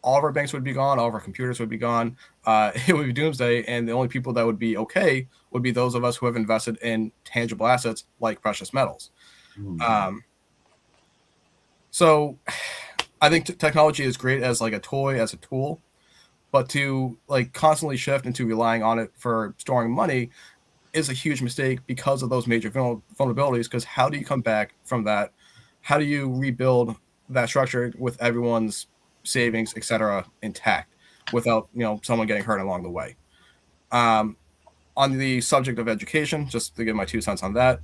all of our banks would be gone, all of our computers would be gone. It would be doomsday, and the only people that would be okay would be those of us who have invested in tangible assets like precious metals. So I think technology is great as like a toy, as a tool, but to constantly shift into relying on it for storing money is a huge mistake because of those major vulnerabilities. Because how do you come back from that? How do you rebuild that structure with everyone's savings, etc., intact without someone getting hurt along the way? On the subject of education, just to give my 2 cents on that,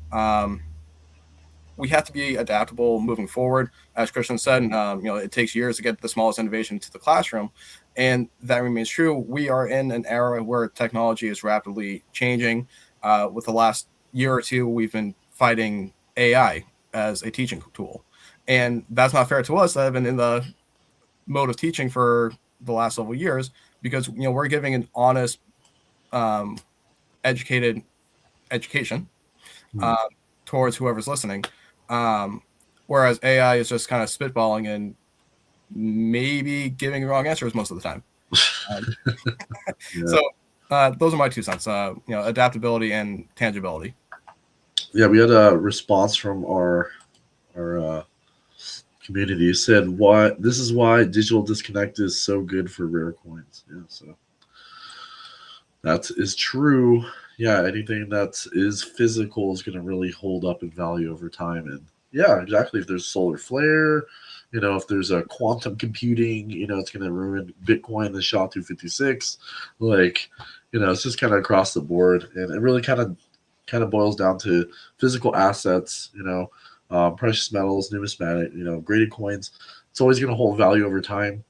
we have to be adaptable moving forward. As Christian said, it takes years to get the smallest innovation to the classroom, and that remains true. We are in an era where technology is rapidly changing. With the last year or two, we've been fighting AI as a teaching tool, and that's not fair to us that have been in the mode of teaching for the last several years, because we're giving an honest, educated education towards whoever's listening, whereas AI is just kind of spitballing and maybe giving wrong answers most of the time. So those are my 2 cents. Adaptability and tangibility. Yeah, we had a response from our community. Said this is why digital disconnect is so good for rare coins. Yeah, so that is true. Yeah, anything that is physical is going to really hold up in value over time. And yeah, exactly. If there's solar flare, if there's a quantum computing, it's going to ruin Bitcoin, the SHA-256. It's just kind of across the board. And it really kind of kind of boils down to physical assets, precious metals, numismatic, graded coins. It's always going to hold value over time,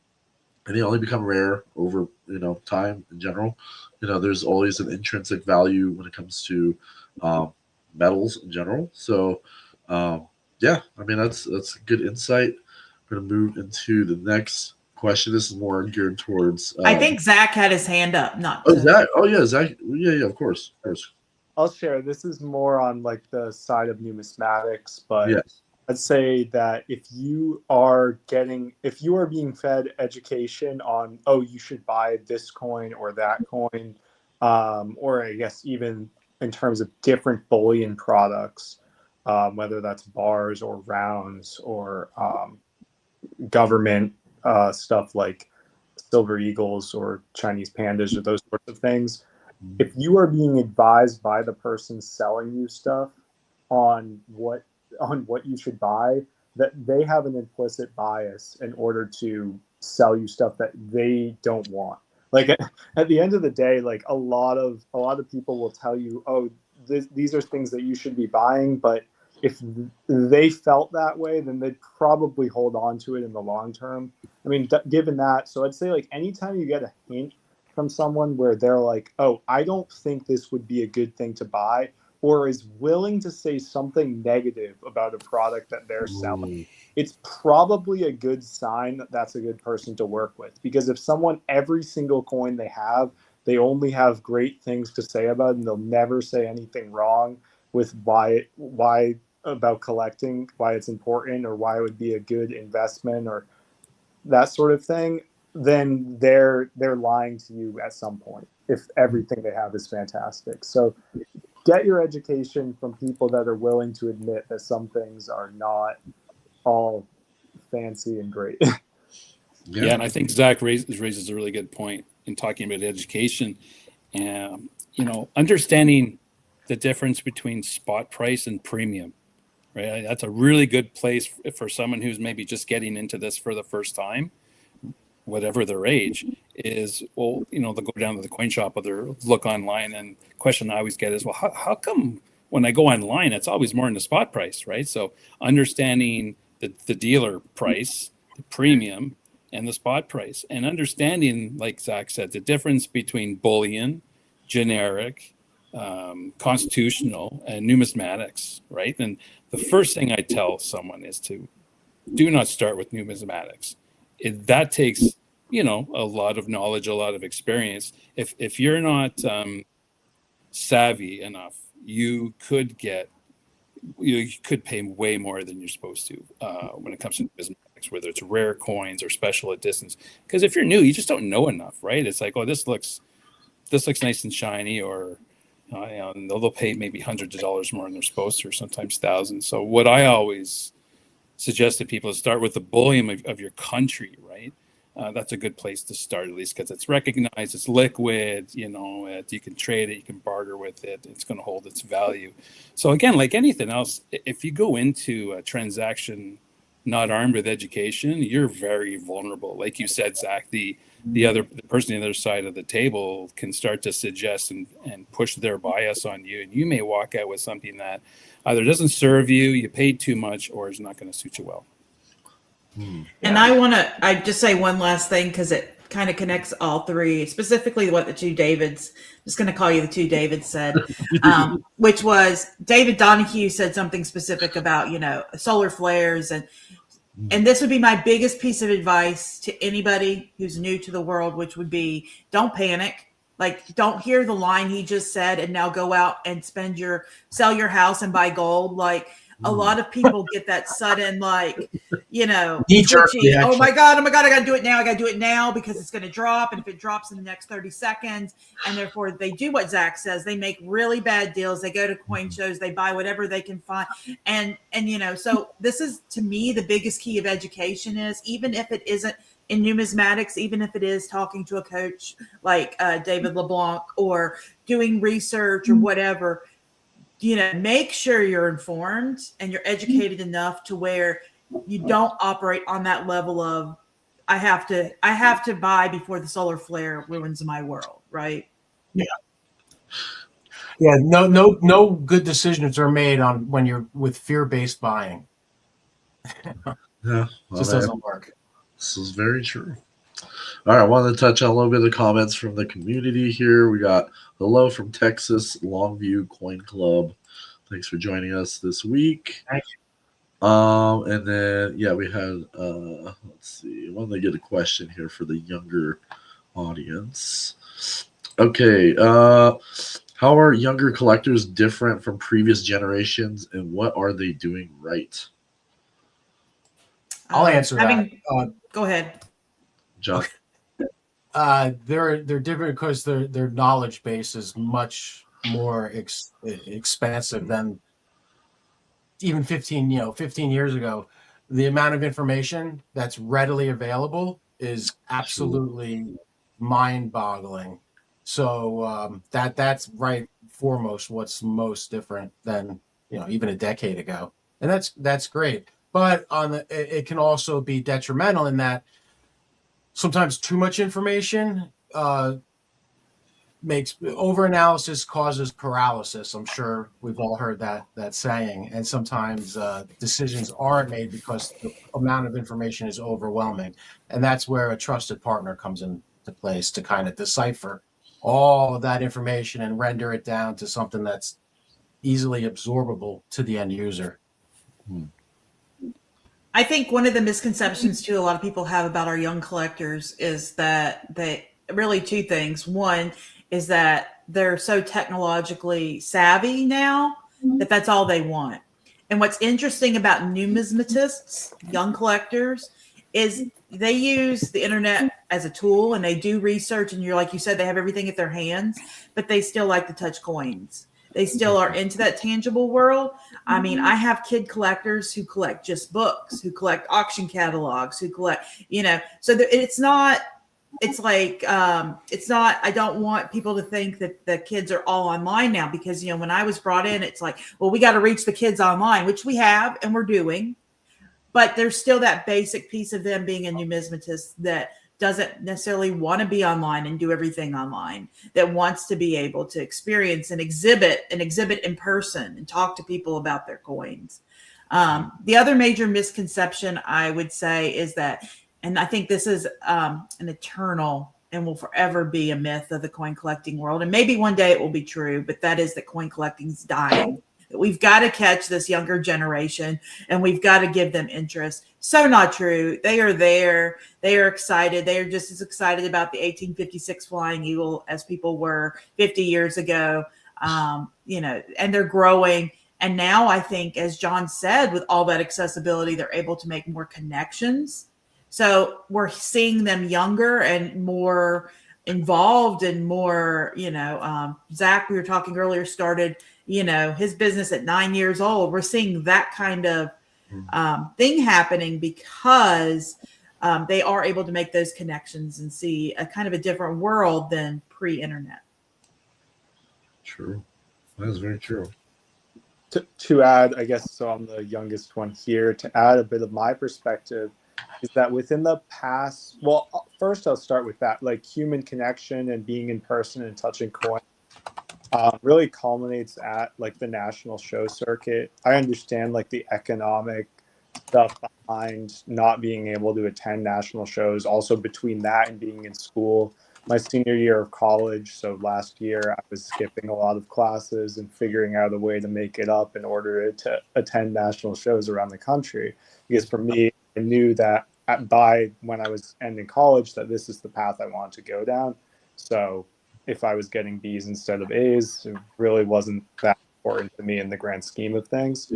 and they only become rare over time in general. There's always an intrinsic value when it comes to metals in general. So yeah, I mean that's good insight. We're going to move into the next question. This is more geared towards. I think Zach had his hand up. Not. Oh, Zach. Oh yeah, Zach. Yeah, of course. I'll share. This is more on like the side of numismatics, but yes. I'd say that if you are being fed education on, oh, you should buy this coin or that coin, or I guess even in terms of different bullion products, whether that's bars or rounds or government stuff like silver eagles or Chinese pandas or those sorts of things. If you are being advised by the person selling you stuff on what you should buy, that they have an implicit bias in order to sell you stuff that they don't want. Like at the end of the day, like a lot of people will tell you, oh, these are things that you should be buying, but if they felt that way, then they'd probably hold on to it in the long term. I mean, given that, so I'd say like anytime you get a hint from someone where they're like, oh, I don't think this would be a good thing to buy, or is willing to say something negative about a product that they're selling, it's probably a good sign that that's a good person to work with. Because if someone, every single coin they have, they only have great things to say about it, and they'll never say anything wrong with why about collecting, why it's important, or why it would be a good investment, or that sort of thing, then they're lying to you at some point if everything they have is fantastic. So get your education from people that are willing to admit that some things are not all fancy and great. Yeah, and I think Zach raises a really good point in talking about education. Understanding the difference between spot price and premium, right? That's a really good place for someone who's maybe just getting into this for the first time, whatever their age is. Well, they'll go down to the coin shop or they'll look online, and the question I always get is, well, how come when I go online, it's always more in the spot price, right? So understanding the dealer price, the premium, and the spot price, and understanding, like Zach said, the difference between bullion, generic, constitutional, and numismatics, right? And the first thing I tell someone is to do not start with numismatics. That takes a lot of knowledge, a lot of experience. If you're not savvy enough, you could pay way more than you're supposed to when it comes to numismatics, whether it's rare coins or special editions. Because if you're new, you just don't know enough, right? It's like, oh, this looks nice and shiny, or they'll pay maybe hundreds of dollars more than they're supposed to, or sometimes thousands. So what I always suggest to people is start with the bullion of your country, right? That's a good place to start, at least because it's recognized, it's liquid, you can trade it, you can barter with it, it's going to hold its value. So again, like anything else, if you go into a transaction not armed with education, you're very vulnerable. Like you said, Zach, the person on the other side of the table can start to suggest and push their bias on you, and you may walk out with something that either doesn't serve you, you paid too much, or is not going to suit you well. And I just say one last thing, because it kind of connects all three, specifically what the two Davids, I'm just going to call you the two Davids said, which was David Donahue said something specific about, solar flares. And this would be my biggest piece of advice to anybody who's new to the world, which would be, don't panic. Like, don't hear the line he just said and now go out and sell your house and buy gold. Like, a lot of people get that sudden, twitchy, oh my God, I got to do it now. I got to do it now because it's going to drop. And if it drops in the next 30 seconds, and therefore they do what Zach says, they make really bad deals. They go to coin shows, they buy whatever they can find. And so this is, to me, the biggest key of education is, even if it isn't in numismatics, even if it is talking to a coach like David LeBlanc, or doing research or whatever, make sure you're informed and you're educated enough to where you don't operate on that level of, I have to buy before the solar flare ruins my world, right? Yeah. Yeah, no good decisions are made on when you're with fear-based buying. Yeah, Just doesn't work. This is very true. All right, I wanted to touch on a little bit of comments from the community here. We got hello from Texas, Longview Coin Club. Thanks for joining us this week. Thank And then yeah, we had let's see, I wanted to get a question here for the younger audience. Okay, how are younger collectors different from previous generations, and what are they doing right? I'll answer that. Go ahead. John. They're different because their knowledge base is much more expansive than even 15 years ago. The amount of information that's readily available is absolutely mind-boggling. So that's right foremost what's most different than even a decade ago, and that's great. But it can also be detrimental in that sometimes too much information makes over-analysis causes paralysis. I'm sure we've all heard that saying. And sometimes decisions aren't made because the amount of information is overwhelming. And that's where a trusted partner comes into place to kind of decipher all of that information and render it down to something that's easily absorbable to the end user. I think one of the misconceptions too a lot of people have about our young collectors is that they really two things. One is that they're so technologically savvy now that that's all they want. And what's interesting about numismatists, young collectors, is they use the internet as a tool and they do research, and you're like you said, they have everything at their hands, but they still like to touch coins. They still are into that tangible world. I mean, I have kid collectors who collect just books, who collect auction catalogs, who collect, so it's not, I don't want people to think that the kids are all online now, because, when I was brought in, it's like, well, we got to reach the kids online, which we have and we're doing, but there's still that basic piece of them being a numismatist that doesn't necessarily want to be online and do everything online, that wants to be able to experience and exhibit in person and talk to people about their coins. The other major misconception I would say is that, and I think this is an eternal and will forever be a myth of the coin collecting world, and maybe one day it will be true, but that is that coin collecting is dying. We've got to catch this younger generation and we've got to give them interest. So not true. They are there. They are excited. They are just as excited about the 1856 Flying Eagle as people were 50 years ago, and they're growing. And now I think, as John said, with all that accessibility, they're able to make more connections. So we're seeing them younger and more involved and more, Zach, we were talking earlier, started, his business at 9 years old. We're seeing that kind of thing happening because they are able to make those connections and see a kind of a different world than pre-internet. True. That is very true. To add, I guess, so I'm the youngest one here, to add a bit of my perspective is that within the past, well, first I'll start with that, like human connection and being in person and touching coins really culminates at like the national show circuit. I understand like the economic stuff behind not being able to attend national shows, also between that and being in school. My senior year of college, so last year, I was skipping a lot of classes and figuring out a way to make it up in order to attend national shows around the country. Because for me, I knew that by when I was ending college that this is the path I wanted to go down. So if I was getting B's instead of A's, it really wasn't that important to me in the grand scheme of things.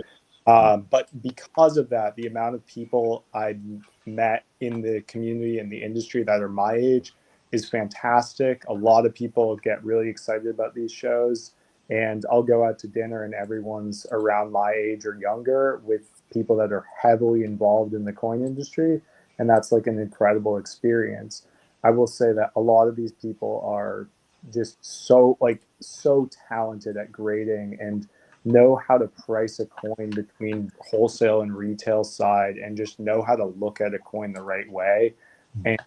But because of that, the amount of people I met in the community and the industry that are my age is fantastic. A lot of people get really excited about these shows, and I'll go out to dinner and everyone's around my age or younger with people that are heavily involved in the coin industry, and that's like an incredible experience. I will say that a lot of these people are just so talented at grading and know how to price a coin between wholesale and retail side, and just know how to look at a coin the right way. And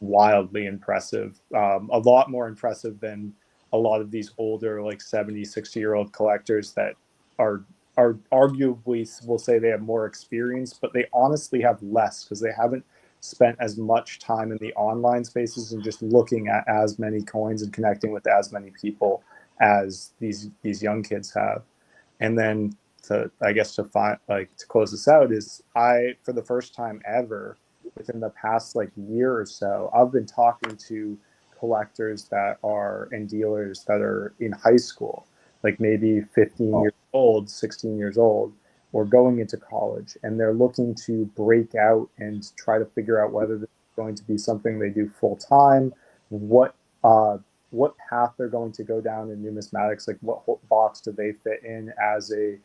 wildly impressive, a lot more impressive than a lot of these older, like 70, 60-year-old collectors that are arguably, will say they have more experience, but they honestly have less because they haven't spent as much time in the online spaces and just looking at as many coins and connecting with as many people as these young kids have. And then to close this out is, I, for the first time ever within the past like year or so, I've been talking to collectors that are, and dealers that are in high school, like maybe 15 years old, 16 years old, or going into college, and they're looking to break out and try to figure out whether this is going to be something they do full time, what path they're going to go down in numismatics, like what box do they fit in as a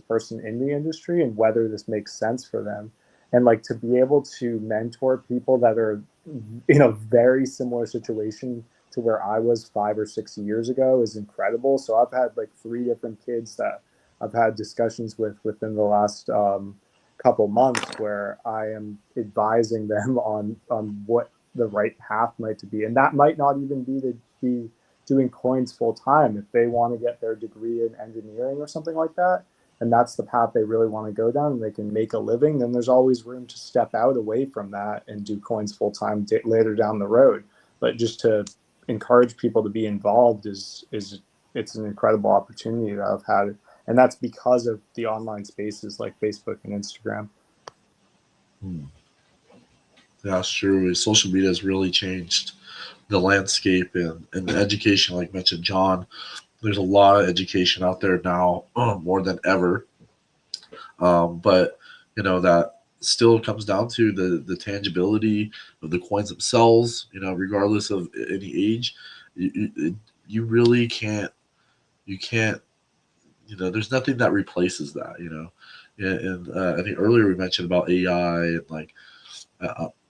person in the industry, and whether this makes sense for them. And like to be able to mentor people that are in a very similar situation to where I was 5 or 6 years ago is incredible. So I've had like 3 different kids that I've had discussions with within the last couple months, where I am advising them on what the right path might be. And that might not even be to be doing coins full time. If they want to get their degree in engineering or something like that, and that's the path they really want to go down, and they can make a living, then there's always room to step out away from that and do coins full time later down the road. But just to encourage people to be involved is it's an incredible opportunity that I've had. And that's because of the online spaces like Facebook and Instagram. Yeah, that's true. Social media has really changed the landscape and education, like mentioned John. There's a lot of education out there now, more than ever. But that still comes down to the tangibility of the coins themselves. Regardless of any age, you really can't. You can't. There's nothing that replaces that. And I think earlier we mentioned about AI and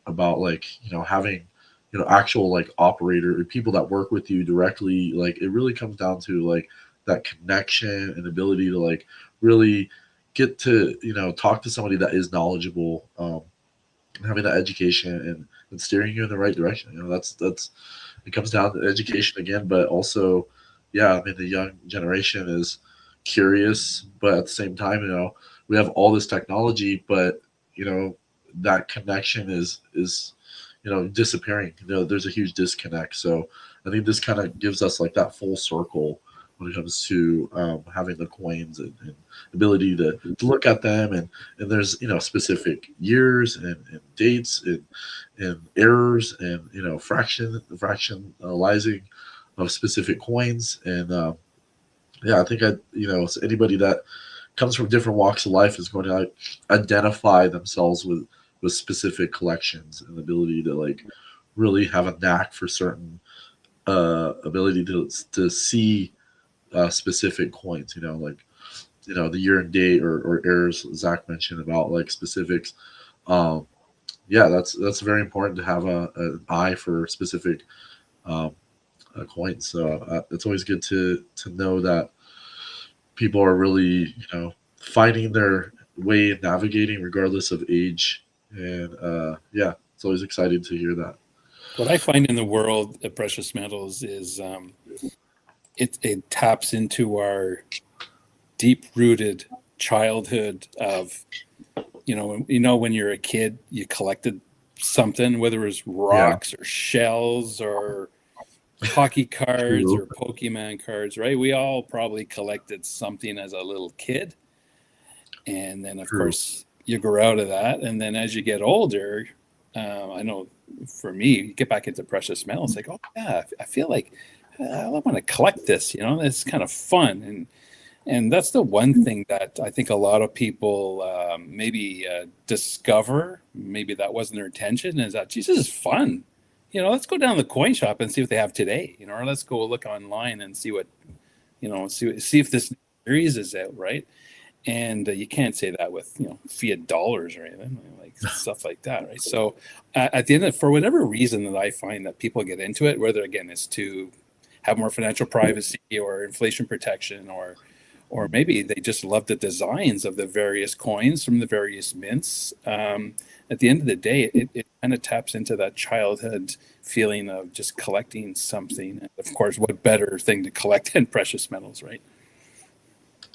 about having actual operator or people that work with you directly. It really comes down to that connection and ability to really get to talk to somebody that is knowledgeable, having that education and steering you in the right direction. That's it comes down to education again, but also the young generation is curious, but at the same time we have all this technology, but that connection is disappearing. There's a huge disconnect. So I think this kind of gives us that full circle when it comes to having the coins and ability to look at them, and there's specific years and dates and errors and fractionalizing of specific coins. And I think anybody that comes from different walks of life is going to identify themselves with specific collections and the ability to really have a knack for certain ability to see specific coins, the year and date or errors Zach mentioned about specifics. That's very important to have an eye for specific coins. So it's always good to know that people are really finding their way and navigating regardless of age. And it's always exciting to hear that. What I find in the world of precious metals is it taps into our deep-rooted childhood of when you're a kid, you collected something, whether it was rocks or shells or hockey cards or Pokemon cards, right? We all probably collected something as a little kid, and then of course you grow out of that, and then as you get older, I know for me, you get back into precious metals, like, oh yeah, I feel like I want to collect this. It's kind of fun, and that's the one thing that I think a lot of people maybe discover. Maybe that wasn't their intention. Is that this is fun? Let's go down to the coin shop and see what they have today. Or let's go look online and see what, see if this series is out, right? And you can't say that with fiat dollars or anything stuff like that, right? So at the end of, for whatever reason that I find that people get into it, whether again it's to have more financial privacy or inflation protection or maybe they just love the designs of the various coins from the various mints. At the end of the day, it kind of taps into that childhood feeling of just collecting something. And of course, what better thing to collect than precious metals, right?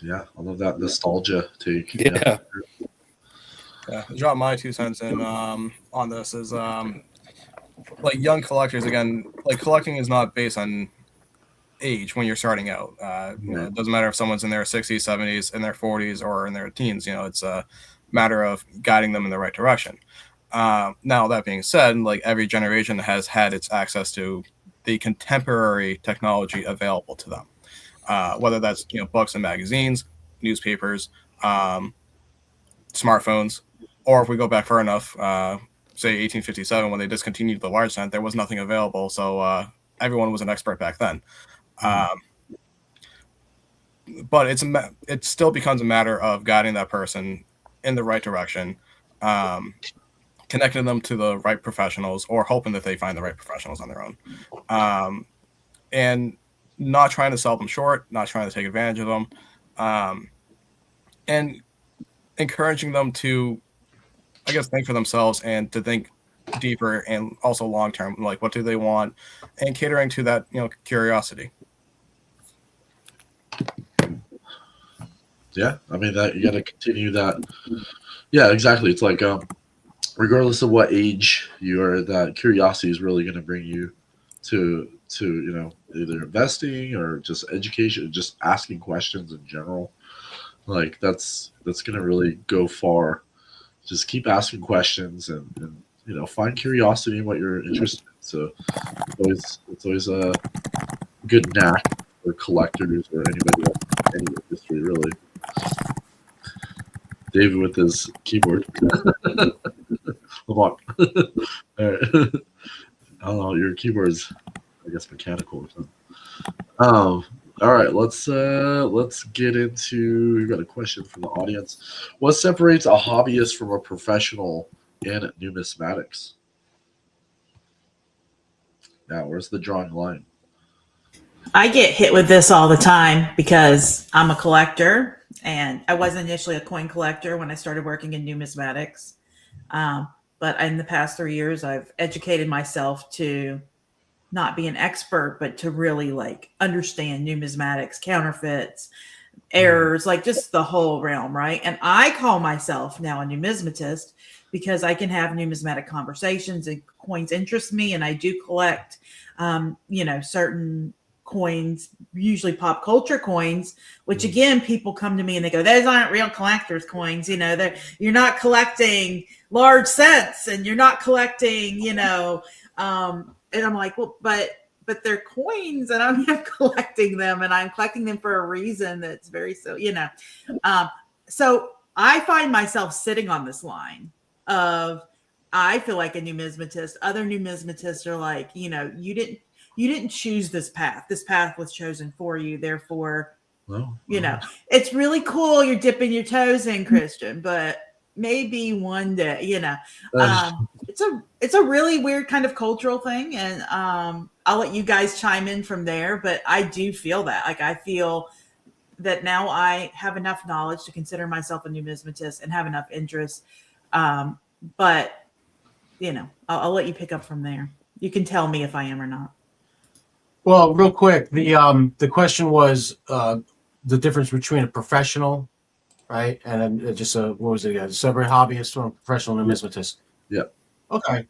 Yeah, I love that nostalgia take. Yeah. Yeah, drop my 2 cents in on this is like young collectors again. Like collecting is not based on age when you're starting out. You know, it doesn't matter if someone's in their 60s, 70s, in their 40s, or in their teens. You know, it's a matter of guiding them in the right direction. Now that being said, like every generation has had its access to the contemporary technology available to them, whether that's books and magazines, newspapers, smartphones, or if we go back far enough, say 1857 when they discontinued the large cent, there was nothing available, so everyone was an expert back then. But it still becomes a matter of guiding that person in the right direction, connecting them to the right professionals, or hoping that they find the right professionals on their own, and not trying to sell them short, not trying to take advantage of them, and encouraging them to, I guess, think for themselves and to think deeper and also long term, like what do they want, and catering to that curiosity. Yeah, I mean that you got to continue that. Yeah, exactly. It's like regardless of what age you are, that curiosity is really going to bring you to either investing or just education, just asking questions in general. Like that's going to really go far. Just keep asking questions and find curiosity in what you're interested in. So it's always a good knack for collectors or anybody else in any industry, really. David with his keyboard. Come on. All right. I don't know, your keyboard's, I guess, mechanical or something. All right, let's get into. We've got a question from the audience. What separates a hobbyist from a professional in numismatics? Now, where's the drawing line? I get hit with this all the time because I'm a collector, and I wasn't initially a coin collector when I started working in numismatics. But in the past 3 years, I've educated myself to not be an expert, but to really understand numismatics, counterfeits, errors, like just the whole realm, right? And I call myself now a numismatist because I can have numismatic conversations and coins interest me, and I do collect, certain coins, usually pop culture coins, which again, people come to me and they go, those aren't real collector's coins. You're not collecting large cents and you're not collecting, and I'm like, well, but they're coins and I'm not collecting them, and I'm collecting them for a reason that's very, so I find myself sitting on this line of, I feel like a numismatist. Other numismatists are like, you didn't choose this path. This path was chosen for you. Therefore, it's really cool. You're dipping your toes in, Christian, but maybe one day, it's a really weird kind of cultural thing. And I'll let you guys chime in from there. But I do feel that, I feel that now I have enough knowledge to consider myself a numismatist and have enough interest. But I'll let you pick up from there. You can tell me if I am or not. Well, real quick, the question was the difference between a professional, right, and just a separate hobbyist from a professional numismatist. Yeah. Okay.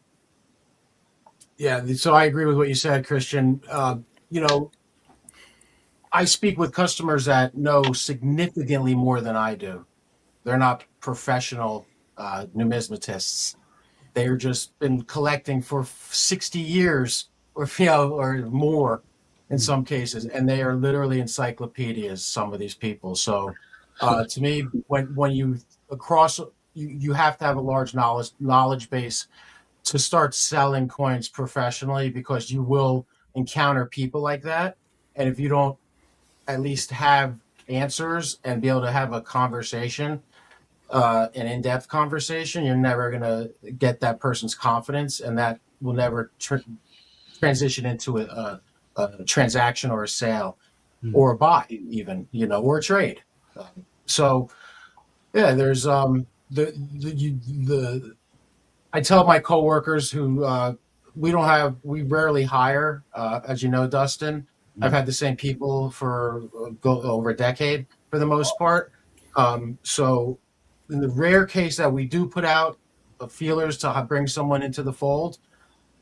Yeah. So I agree with what you said, Christian. I speak with customers that know significantly more than I do. They're not professional numismatists. They're just been collecting for 60 years or more in some cases, and they are literally encyclopedias, some of these people. So to me, when you you have to have a large knowledge base to start selling coins professionally, because you will encounter people like that. And if you don't at least have answers and be able to have a conversation, an in-depth conversation, you're never going to get that person's confidence, and that will never transition into a transaction or a sale or a buy even, or a trade. So yeah, there's I tell my coworkers who we rarely hire, as you know, Dustin. I've had the same people for over a decade for the most part. So in the rare case that we do put out feelers to bring someone into the fold,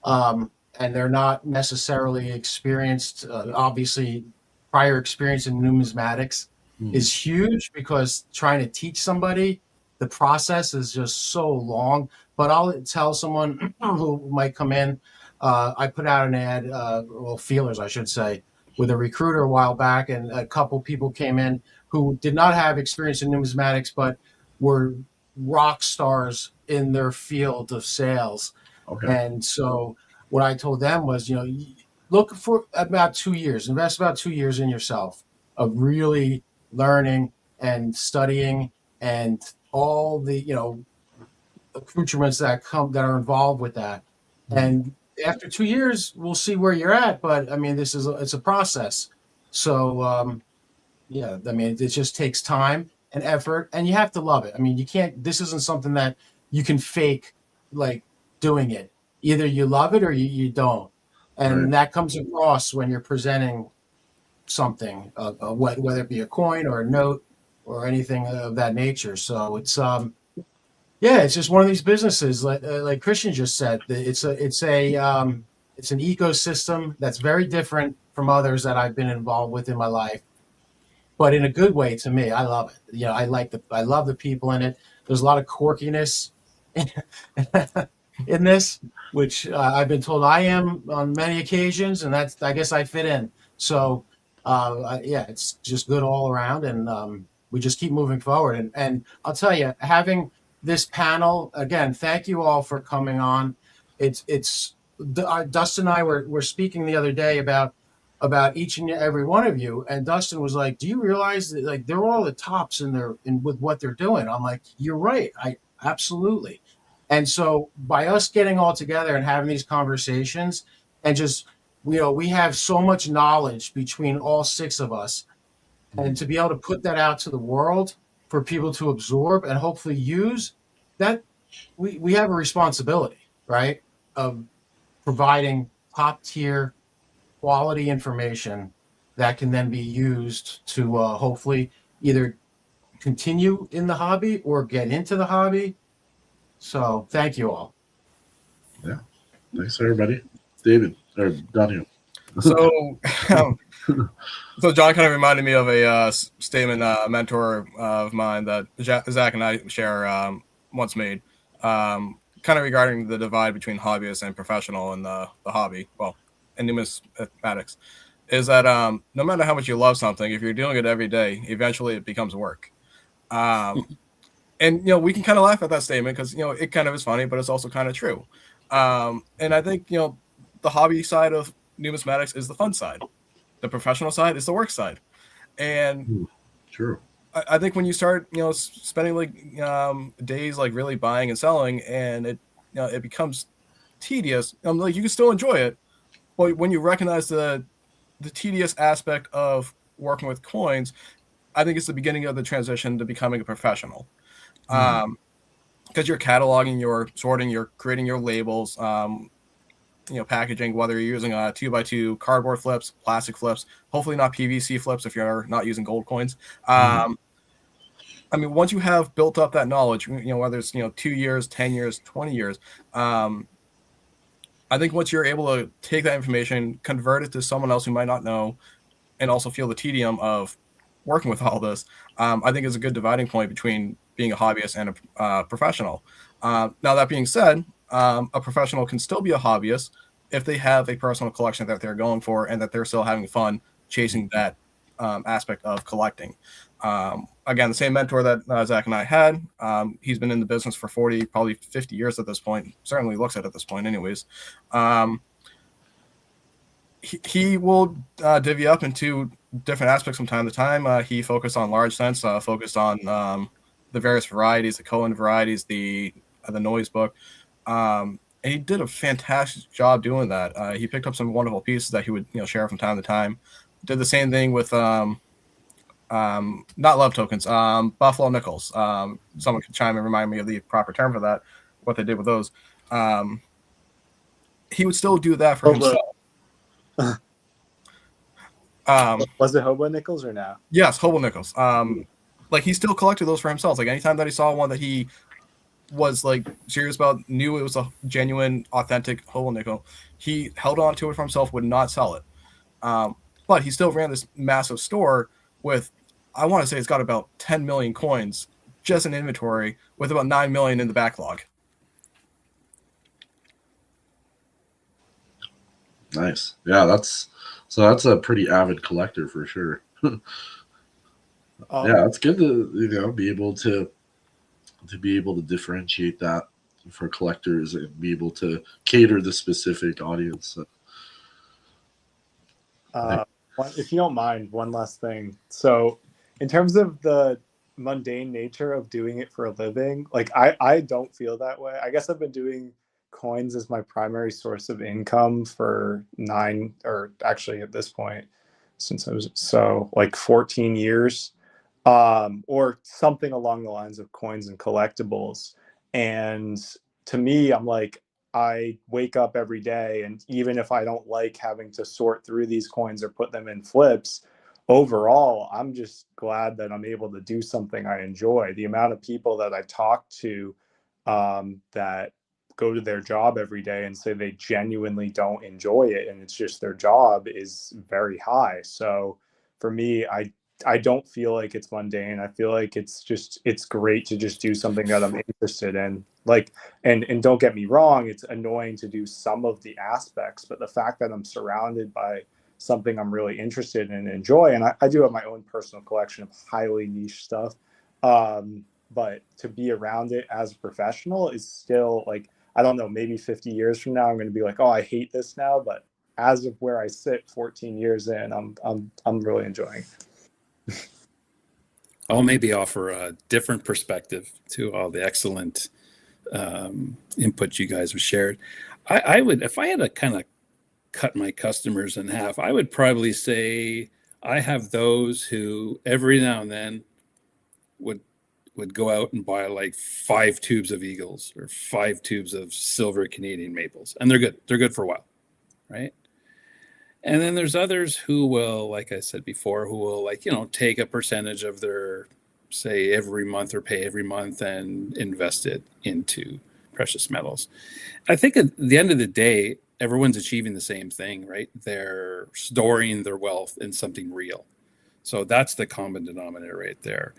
and they're not necessarily experienced, obviously prior experience in numismatics is huge, because trying to teach somebody the process is just so long. But I'll tell someone who might come in, I put out an ad, well, feelers, I should say, with a recruiter a while back, and a couple people came in who did not have experience in numismatics, but were rock stars in their field of sales. Okay. And so what I told them was, look for about 2 years, invest about 2 years in yourself of really learning and studying, and all the, accoutrements that are involved with that. And after 2 years, we'll see where you're at. But I mean, it's a process. So, yeah, I mean, it just takes time and effort, and you have to love it. I mean, this isn't something that you can fake, like, doing it. Either you love it or you don't. And Right. that comes across when you're presenting something, whether it be a coin or a note or anything of that nature. So it's it's just one of these businesses, like Christian just said. It's an ecosystem that's very different from others that I've been involved with in my life, but in a good way. To me, I love it. I love the people in it. There's a lot of quirkiness in this, which I've been told I am on many occasions, and I guess I fit in. So it's just good all around, and we just keep moving forward. And I'll tell you, having this panel again, thank you all for coming on. Dustin and I were speaking the other day about each and every one of you, and Dustin was like, "Do you realize that, like, they're all the tops with what they're doing?" I'm like, "You're right. I absolutely." And so by us getting all together and having these conversations, and just, we have so much knowledge between all 6 of us, and to be able to put that out to the world for people to absorb and hopefully use, that we have a responsibility, right, of providing top tier quality information that can then be used to hopefully either continue in the hobby or get into the hobby. So thank you all. Yeah. Thanks, everybody. David, or Donnie. So, so John kind of reminded me of a statement a mentor of mine that Zach and I share once made, kind of regarding the divide between hobbyist and professional in the hobby, well, in numismatics, is that no matter how much you love something, if you're doing it every day, eventually it becomes work. And, we can kind of laugh at that statement because, it kind of is funny, but it's also kind of true. And I think, the hobby side of numismatics is the fun side. The professional side is the work side. And True. I think when you start, spending days really buying and selling, and it becomes tedious, you can still enjoy it. But when you recognize the tedious aspect of working with coins, I think it's the beginning of the transition to becoming a professional. Because you're cataloging, you're sorting, you're creating your labels, packaging, whether you're using 2x2 cardboard flips, plastic flips, hopefully not PVC flips if you're not using gold coins. Once you have built up that knowledge, whether it's 2 years, 10 years, 20 years, I think once you're able to take that information, convert it to someone else who might not know, and also feel the tedium of working with all this, I think is a good dividing point between being a hobbyist and a professional. Now, that being said, a professional can still be a hobbyist if they have a personal collection that they're going for and that they're still having fun chasing that aspect of collecting. Again, the same mentor that Zach and I had, he's been in the business for 40, probably 50 years at this point, certainly looks at this point anyways. He will divvy up into different aspects from time to time. He focused on large cents, focused on the various varieties, the Cohen varieties, the noise book. And he did a fantastic job doing that. He picked up some wonderful pieces that he would share from time to time. Did the same thing with not love tokens, buffalo nickels. Someone could chime and remind me of the proper term for that, what they did with those. He would still do that for himself. Was it hobo nickels or no? Yes, hobo nickels. Like he still collected those for himself. Like anytime that he saw one that he was like serious about, knew it was a genuine, authentic hobo nickel, he held on to it for himself, would not sell it. But he still ran this massive store with, I want to say it's got about 10 million coins just in inventory, with about 9 million in the backlog. Nice. Yeah, that's a pretty avid collector for sure. Yeah, it's good to be able to differentiate that for collectors and be able to cater the specific audience. If you don't mind, one last thing. So in terms of the mundane nature of doing it for a living, like I don't feel that way. I guess I've been doing coins as my primary source of income for 9, or actually at this point, since I was 14 years, or something along the lines of coins and collectibles. And to me, I'm like, I wake up every day, and even if I don't like having to sort through these coins or put them in flips, overall, I'm just glad that I'm able to do something I enjoy. The amount of people that I talk to that go to their job every day and say they genuinely don't enjoy it and it's just their job is very high. So for me, I don't feel like it's mundane. I feel like it's great to just do something that I'm interested in. Like, and don't get me wrong, it's annoying to do some of the aspects, but the fact that I'm surrounded by something I'm really interested in and enjoy, and I do have my own personal collection of highly niche stuff, but to be around it as a professional is still like, I don't know, maybe 50 years from now, I'm going to be like, oh, I hate this now. But as of where I sit 14 years in, I'm really enjoying it. I'll maybe offer a different perspective to all the excellent input you guys have shared. I would, if I had to kind of cut my customers in half, I would probably say I have those who every now and then would go out and buy like 5 tubes of Eagles or 5 tubes of silver Canadian maples, and they're good. They're good for a while, right? And then there's others who will, like I said before, who will take a percentage of their, say, every month or pay every month and invest it into precious metals. I think at the end of the day, everyone's achieving the same thing, right? They're storing their wealth in something real. So that's the common denominator right there.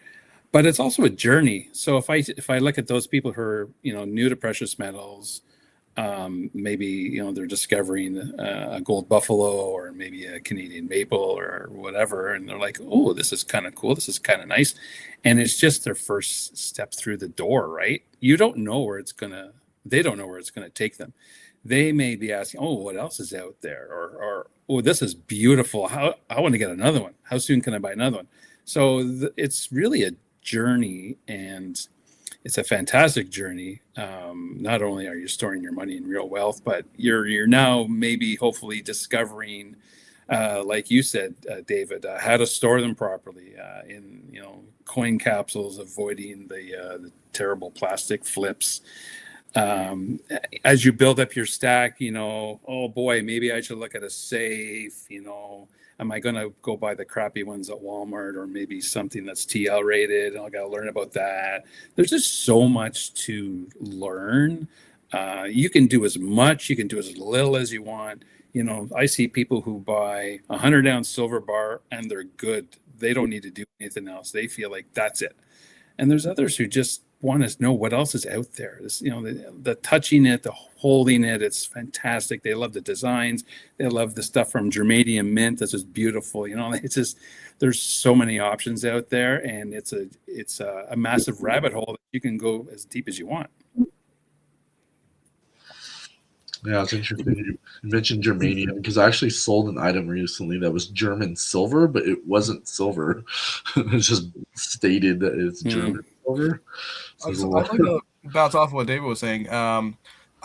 But it's also a journey. So if I look at those people who are, new to precious metals, maybe they're discovering a gold buffalo or maybe a Canadian maple or whatever, and they're like, oh, this is kind of cool, this is kind of nice, and it's just their first step through the door, right? They don't know where it's gonna take them. They may be asking, oh, what else is out there, or oh, this is beautiful, I want to get another one, how soon can I buy another one? So it's really a journey, and it's a fantastic journey. Not only are you storing your money in real wealth, but you're now maybe hopefully discovering, like you said, David, how to store them properly in coin capsules, avoiding the terrible plastic flips. As you build up your stack, oh boy, maybe I should look at a safe. Am I going to go buy the crappy ones at Walmart, or maybe something that's TL rated? I got to learn about that. There's just so much to learn. You can do as much, you can do as little as you want. I see people who buy 100-ounce silver bar and they're good. They don't need to do anything else. They feel like that's it. And there's others who just want to know what else is out there. This, the touching it, the holding it, it's fantastic. They love the designs. They love the stuff from germanium mint. This is beautiful. It's just, there's so many options out there, and it's a massive rabbit hole that you can go as deep as you want. Yeah, it's interesting you mentioned germanium, because I actually sold an item recently that was German silver, but it wasn't silver. It's just stated that it's German silver. So I'd like to bounce off of what David was saying. I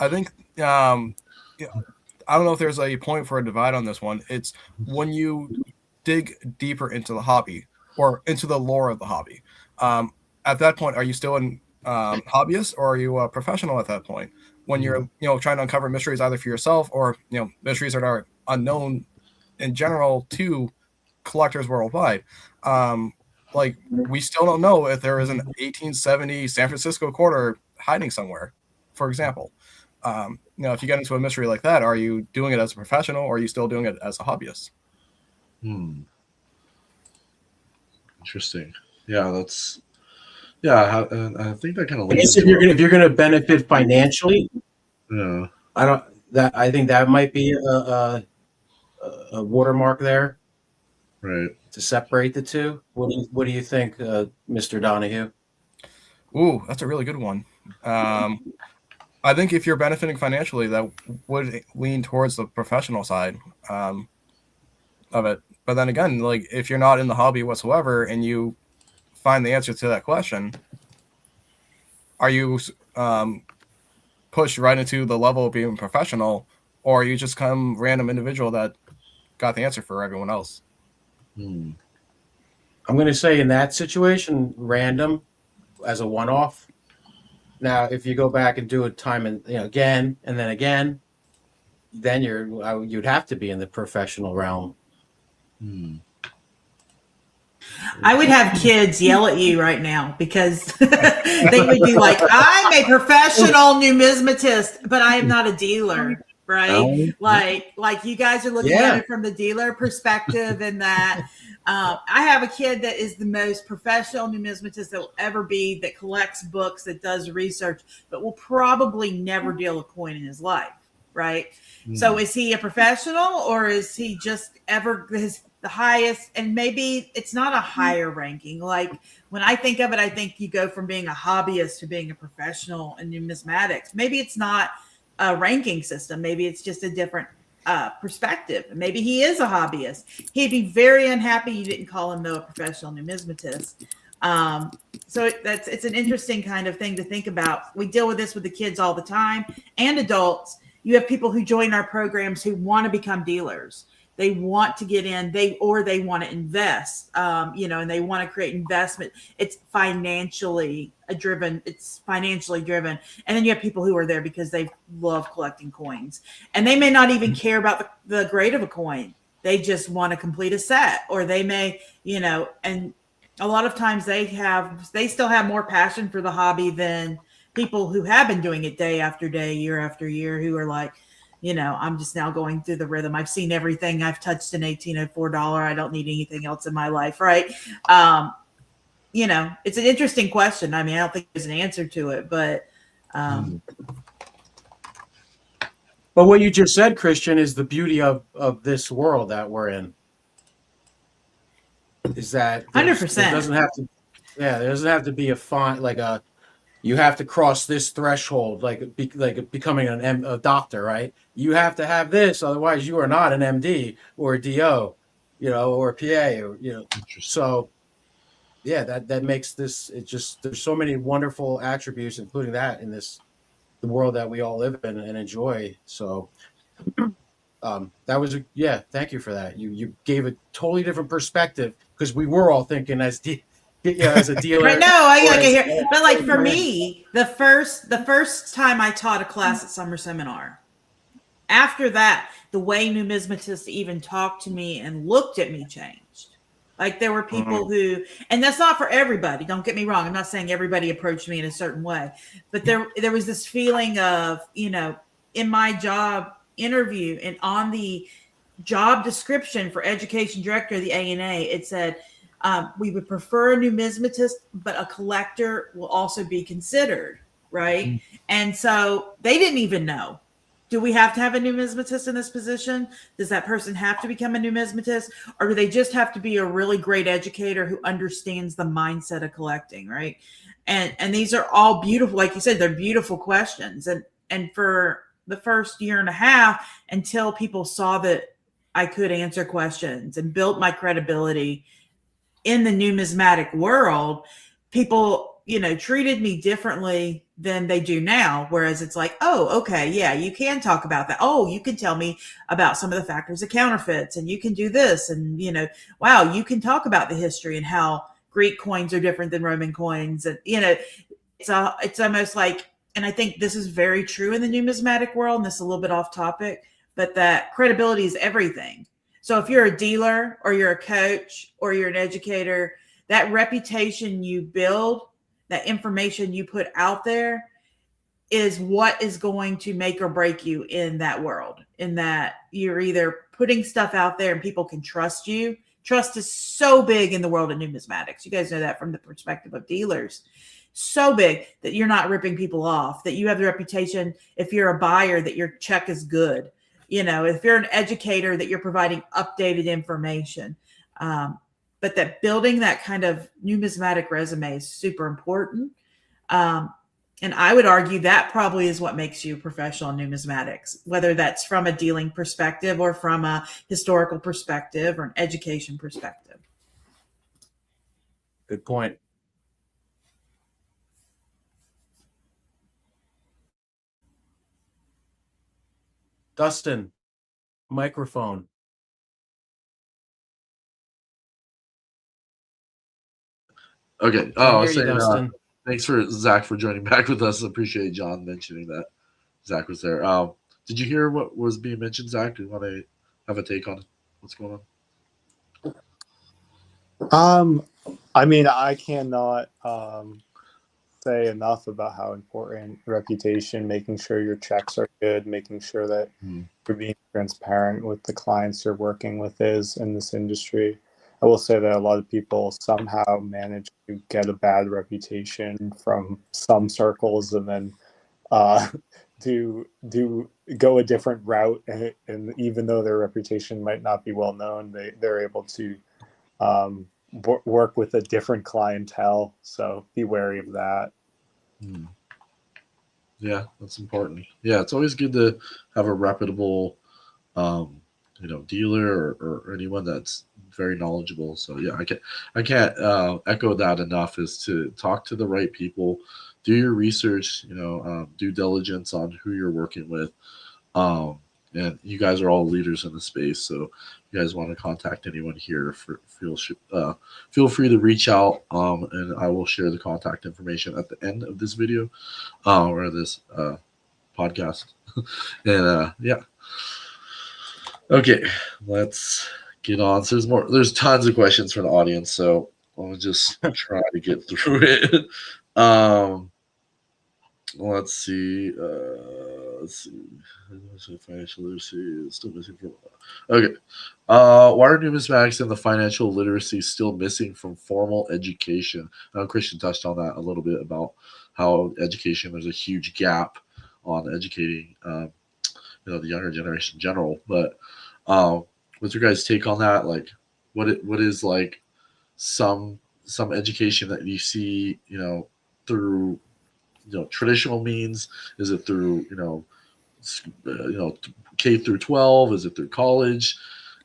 think, I don't know if there's a point for a divide on this one. It's when you dig deeper into the hobby, or into the lore of the hobby. At that point, are you still an hobbyist, or are you a professional at that point? When you're, trying to uncover mysteries either for yourself or, mysteries that are unknown in general to collectors worldwide. Like, we still don't know if there is an 1870 San Francisco quarter hiding somewhere, for example. If you get into a mystery like that, are you doing it as a professional, or are you still doing it as a hobbyist? Interesting. Yeah, that's I think that kind of I guess if you're gonna benefit financially, yeah. I think that might be a watermark there, Right. to separate the two. What do you think, Mr. Donahue? Ooh, that's a really good one. I think if you're benefiting financially, that would lean towards the professional side of it. But then again, like, if you're not in the hobby whatsoever and you find the answer to that question, are you pushed right into the level of being professional, or are you just some random individual that got the answer for everyone else? I'm going to say in that situation, random as a one-off. Now, if you go back and do it time and again and then again, then you'd have to be in the professional realm. I would have kids yell at you right now because they would be like, I'm a professional numismatist, but I am not a dealer, right? Like you guys are looking at it from the dealer perspective, and that I have a kid that is the most professional numismatist that will ever be, that collects books, that does research, but will probably never deal a coin in his life, right? So is he a professional, or is he just the highest? And maybe it's not a higher ranking. Like, when I think of it, I think you go from being a hobbyist to being a professional in numismatics. Maybe it's not a ranking system. Maybe it's just a different perspective. Maybe he is a hobbyist. He'd be very unhappy you didn't call him, though, a professional numismatist. So it's an interesting kind of thing to think about. We deal with this with the kids all the time, and adults. You have people who join our programs who want to become dealers. They want to get in, they want to invest, and they want to create investment. It's financially driven. And then you have people who are there because they love collecting coins, and they may not even care about the grade of a coin. They just want to complete a set, or they may, and a lot of times they still have more passion for the hobby than people who have been doing it day after day, year after year, who are like, I'm just now going through the rhythm. I've seen everything. I've touched an $1804. I don't need anything else in my life, right? It's an interesting question. I mean, I don't think there's an answer to it, but what you just said, Christian, is the beauty of this world that we're in. Is that 100%. There doesn't have to be a font, like you have to cross this threshold, like becoming a doctor, right? You have to have this, otherwise you are not an MD or a DO, or a PA, or So, yeah, that makes this. It just, there's so many wonderful attributes, including that, in the world that we all live in and enjoy. So, that was thank you for that. You gave a totally different perspective, because we were all thinking as a dealer. Right. No, I can hear. But like, for me, the first time I taught a class at Summer Seminar, after that, the way numismatists even talked to me and looked at me changed. Like, there were people who, and that's not for everybody, don't get me wrong. I'm not saying everybody approached me in a certain way, but there was this feeling of, in my job interview and on the job description for education director of the ANA, it said, we would prefer a numismatist, but a collector will also be considered, right? And so they didn't even know. Do we have to have a numismatist in this position? Does that person have to become a numismatist? Or do they just have to be a really great educator who understands the mindset of collecting, right? And these are all beautiful. Like you said, they're beautiful questions. And for the first year and a half, until people saw that I could answer questions and built my credibility in the numismatic world, people, treated me differently than they do now. Whereas it's like, oh, okay, yeah, you can talk about that. Oh, you can tell me about some of the factors of counterfeits, and you can do this. And, wow, you can talk about the history and how Greek coins are different than Roman coins. And, it's almost like, and I think this is very true in the numismatic world, and this is a little bit off topic, but that credibility is everything. So if you're a dealer or you're a coach or you're an educator, that reputation you build, that information you put out there is what is going to make or break you in that world, in that you're either putting stuff out there and people can trust you. Trust is so big in the world of numismatics. You guys know that from the perspective of dealers. So big that you're not ripping people off, that you have the reputation, if you're a buyer, that your check is good. If you're an educator, that you're providing updated information. But that building that kind of numismatic resume is super important. And I would argue that probably is what makes you professional in numismatics, whether that's from a dealing perspective or from a historical perspective or an education perspective. Good point. Dustin, microphone. Okay. Oh, I was saying, Dustin. thanks for Zach for joining back with us. Appreciate John mentioning that Zach was there. Did you hear what was being mentioned, Zach? Do you want to have a take on what's going on? I cannot say enough about how important reputation, making sure your checks are good, making sure that you're being transparent with the clients you're working with is in this industry. I will say that a lot of people somehow manage to get a bad reputation from some circles and then do go a different route. And even though their reputation might not be well known, they're able to work with a different clientele. So be wary of that. Yeah, that's important. Yeah, it's always good to have a reputable dealer or anyone that's very knowledgeable. So yeah, I can't echo that enough, is to talk to the right people, do your research, due diligence on who you're working with. And you guys are all leaders in the space, so if you guys want to contact anyone here, feel free to reach out, and I will share the contact information at the end of this video or this podcast. And yeah. Okay, let's get on. So there's tons of questions from the audience, so I'll just try to get through it. Let's see. Financial literacy is still missing from. Okay. Why are numismatics and the financial literacy still missing from formal education? Christian touched on that a little bit about how education, there's a huge gap on educating the younger generation in general. But what's your guys' take on that? Like, what is like some education that you see, through traditional means? Is it through K through 12? Is it through college?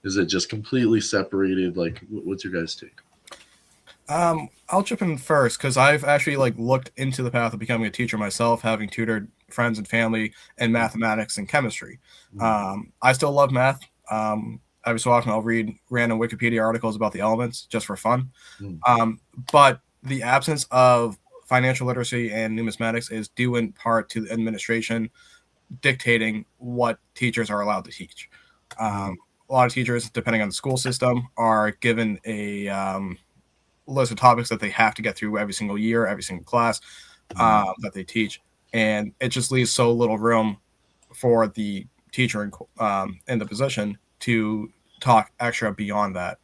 Is it just completely separated? Like, what's your guys' take? I'll chip in first because I've actually looked into the path of becoming a teacher myself, having tutored friends and family in mathematics and chemistry. I still love math. Every so often I'll read random Wikipedia articles about the elements just for fun. But the absence of financial literacy and numismatics is due in part to the administration dictating what teachers are allowed to teach. A lot of teachers, depending on the school system, are given a list of topics that they have to get through every single year, every single class that they teach. And it just leaves so little room for the teacher in the position to talk extra beyond that.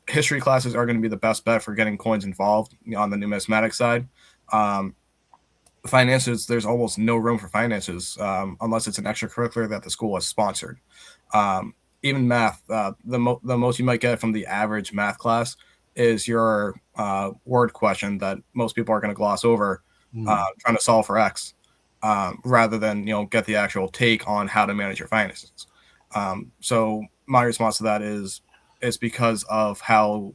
History classes are going to be the best bet for getting coins involved on the numismatic side. Finances, there's almost no room for finances unless it's an extracurricular that the school has sponsored. Even math, the most you might get from the average math class is your word question that most people are going to gloss over, trying to solve for X, rather than get the actual take on how to manage your finances. So my response to that is it's because of how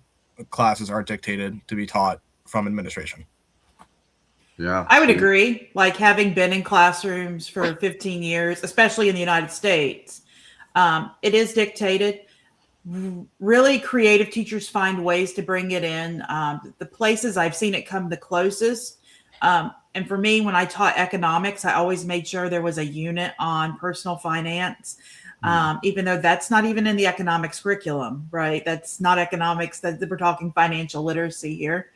classes are dictated to be taught from administration. Yeah. I would agree. Like having been in classrooms for 15 years, especially in the United States, it is dictated. Really creative teachers find ways to bring it in. The places I've seen it come the closest. And for me, when I taught economics, I always made sure there was a unit on personal finance, even though that's not even in the economics curriculum, right? That's not economics, that we're talking financial literacy here.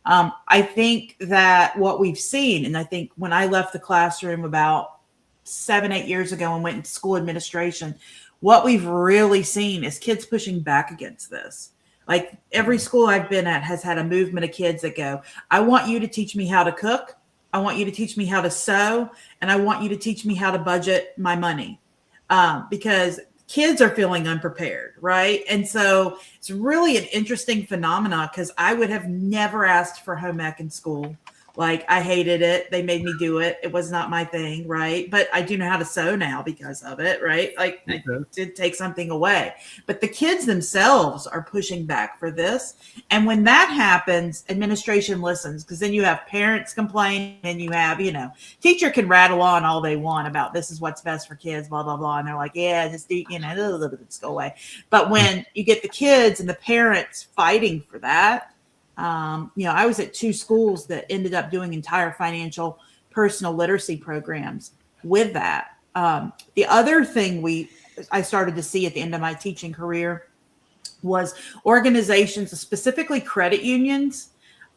I think that what we've seen, and I think when I left the classroom about 7-8 years ago and went into school administration, what we've really seen is kids pushing back against this. Like every school I've been at has had a movement of kids that go, I want you to teach me how to cook. I want you to teach me how to sew. And I want you to teach me how to budget my money. Because kids are feeling unprepared, right? And so it's really an interesting phenomenon because I would have never asked for home ec in school. Like I hated it. They made me do it. It was not my thing, right? But I do know how to sew now because of it, right? Like I did take something away. But the kids themselves are pushing back for this. And when that happens, administration listens because then you have parents complain and you have, teacher can rattle on all they want about this is what's best for kids, blah, blah, blah. And they're like, yeah, just do, just go away. But when you get the kids and the parents fighting for that, I was at 2 schools that ended up doing entire financial personal literacy programs with that. The other thing I started to see at the end of my teaching career was organizations, specifically credit unions,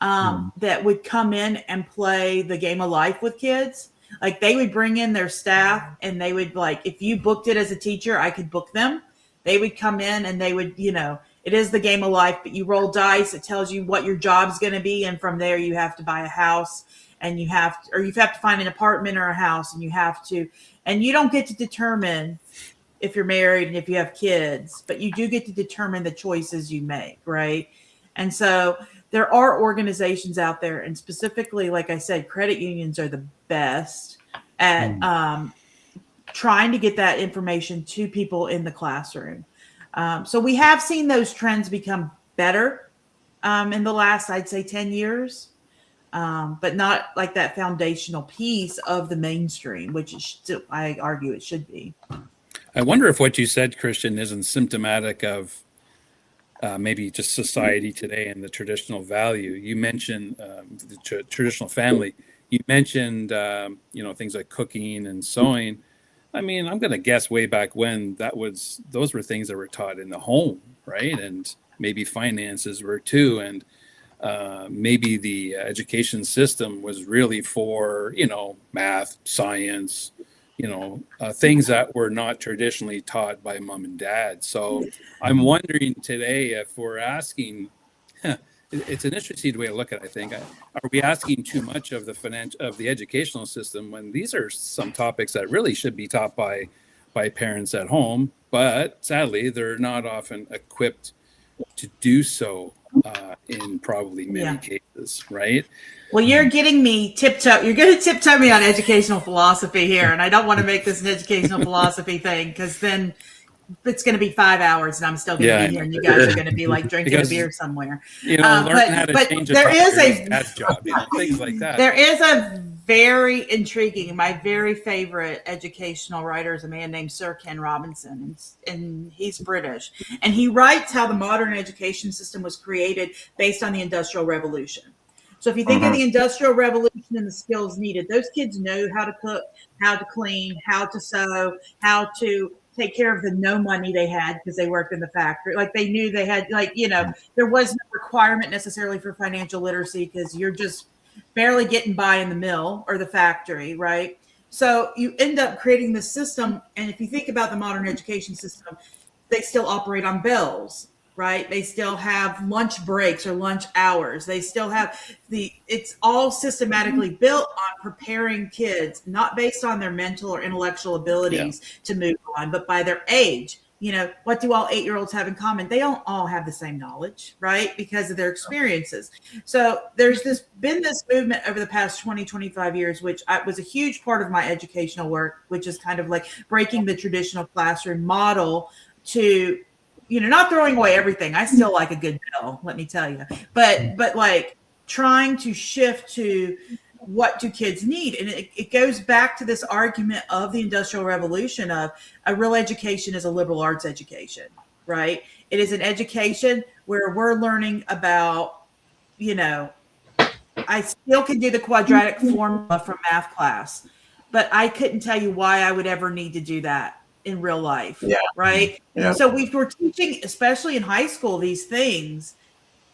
that would come in and play the game of life with kids. Like they would bring in their staff and they would if you booked it as a teacher, I could book them. They would come in and they would, it is the game of life, but you roll dice. It tells you what your job's going to be. And from there, you have to buy a house and you have to find an apartment or a house and you don't get to determine if you're married and if you have kids, but you do get to determine the choices you make. Right. And so there are organizations out there, and specifically, like I said, credit unions are the best at trying to get that information to people in the classroom. So we have seen those trends become better in the last, I'd say, 10 years, but not like that foundational piece of the mainstream, which I argue it should be. I wonder if what you said, Christian, isn't symptomatic of maybe just society today and the traditional value. You mentioned the traditional family. You mentioned, things like cooking and sewing. I mean, I'm going to guess way back when those were things that were taught in the home, right? And maybe finances were too. And maybe the education system was really for, math, science, things that were not traditionally taught by mom and dad. So I'm wondering today if we're asking, it's an interesting way to look at it, I think. Are we asking too much of the educational system when these are some topics that really should be taught by parents at home, but sadly they're not often equipped to do so in probably many cases, right? Well, you're getting me tiptoe. You're going to tiptoe me on educational philosophy here, and I don't want to make this an educational philosophy thing because then it's going to be 5 hours and I'm still going to be here and you guys are going to be drinking a beer somewhere. Learn how to change there is a dad's job, things like that. There is a very intriguing, my very favorite educational writer is a man named Sir Ken Robinson, and he's British. And he writes how the modern education system was created based on the Industrial Revolution. So if you think of the Industrial Revolution and the skills needed, those kids know how to cook, how to clean, how to sew, how to take care of the no money they had because they worked in the factory. Like they knew they had, there was no requirement necessarily for financial literacy because you're just barely getting by in the mill or the factory, right? So you end up creating this system. And if you think about the modern education system, they still operate on bells, right? They still have lunch breaks or lunch hours. They still have it's all systematically built on preparing kids, not based on their mental or intellectual abilities to move on, but by their age. What do all 8-year-olds have in common? They don't all have the same knowledge, right? Because of their experiences. So there's been this movement over the past 20, 25 years, which was a huge part of my educational work, which is kind of like breaking the traditional classroom model to, not throwing away everything. I still like a good bill, let me tell you. But like trying to shift to what do kids need? And it goes back to this argument of the Industrial Revolution of a real education is a liberal arts education, right? It is an education where we're learning about, I still can do the quadratic formula from math class, but I couldn't tell you why I would ever need to do that in real life, right? Yeah. So we're teaching, especially in high school, these things,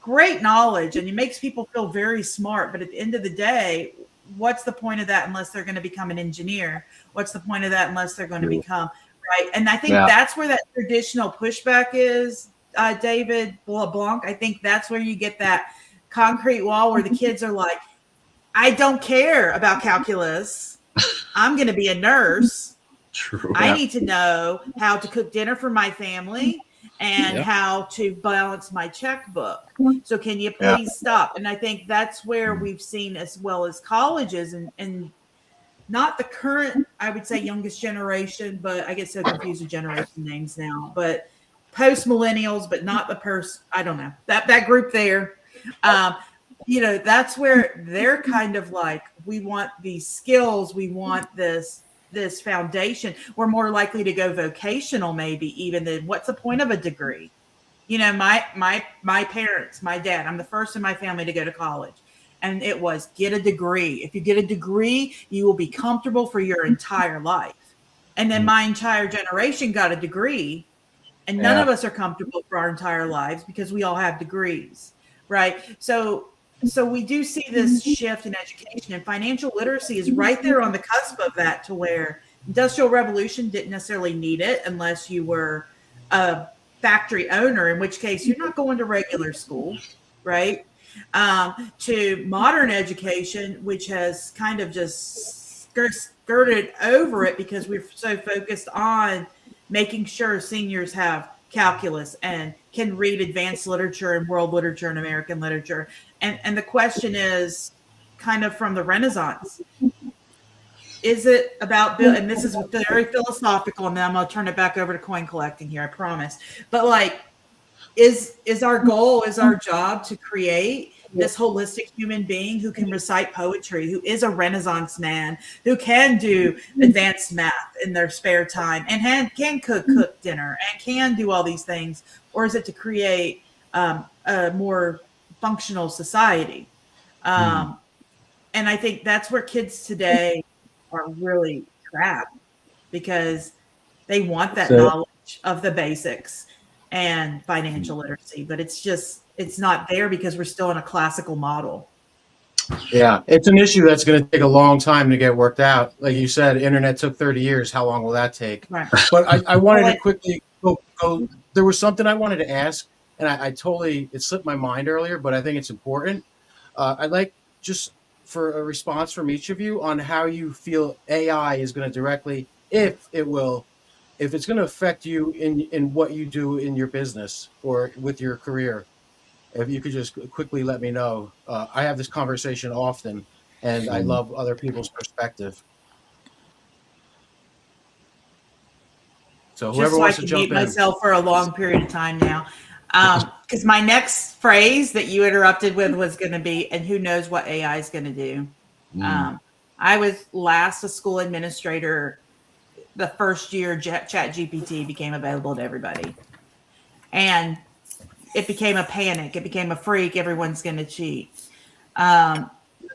great knowledge, and it makes people feel very smart. But at the end of the day, what's the point of that unless they're going to become an engineer? What's the point of that unless they're going to become, right? And I think that's where that traditional pushback is, David LeBlanc. I think that's where you get that concrete wall where the kids are like, I don't care about calculus. I'm going to be a nurse. True. I need to know how to cook dinner for my family and how to balance my checkbook. So can you please stop? And I think that's where we've seen, as well as colleges and not the current, I would say, youngest generation, but I get so confused with generation names now, but post millennials, but not the I don't know, that group there. That's where they're kind of like, we want these skills, we want this foundation. We're more likely to go vocational, maybe even than what's the point of a degree? My parents, my dad, I'm the first in my family to go to college, and it was get a degree. If you get a degree, you will be comfortable for your entire life. And then my entire generation got a degree, and none of us are comfortable for our entire lives because we all have degrees, right? So we do see this shift in education, and financial literacy is right there on the cusp of that, to where Industrial Revolution didn't necessarily need it unless you were a factory owner, in which case you're not going to regular school, right? To modern education, which has kind of just skirted over it because we're so focused on making sure seniors have calculus and can read advanced literature and world literature and American literature. And the question is kind of from the Renaissance. Is it about, and this is very philosophical, and then I'm going to turn it back over to coin collecting here, I promise. But like, is our goal, is our job to create this holistic human being who can recite poetry, who is a Renaissance man, who can do advanced math in their spare time and can cook dinner and can do all these things? Or is it to create a more functional society? And I think that's where kids today are really trapped, because they want that knowledge of the basics and financial literacy, but it's not there because we're still in a classical model. Yeah, it's an issue that's going to take a long time to get worked out. Like you said, internet took 30 years. How long will that take? Right. But I wanted to quickly go. There was something I wanted to ask, and it slipped my mind earlier, but I think it's important. I'd like just for a response from each of you on how you feel AI is going to directly, if it's going to affect you in what you do in your business or with your career. If you could just quickly let me know. I have this conversation often, and I love other people's perspective. So whoever wants to jump in. Myself for a long period of time now. Because my next phrase that you interrupted with was going to be, and who knows what AI is going to do. I was last a school administrator the first year ChatGPT became available to everybody. And it became a panic. It became a freak. Everyone's going to cheat. And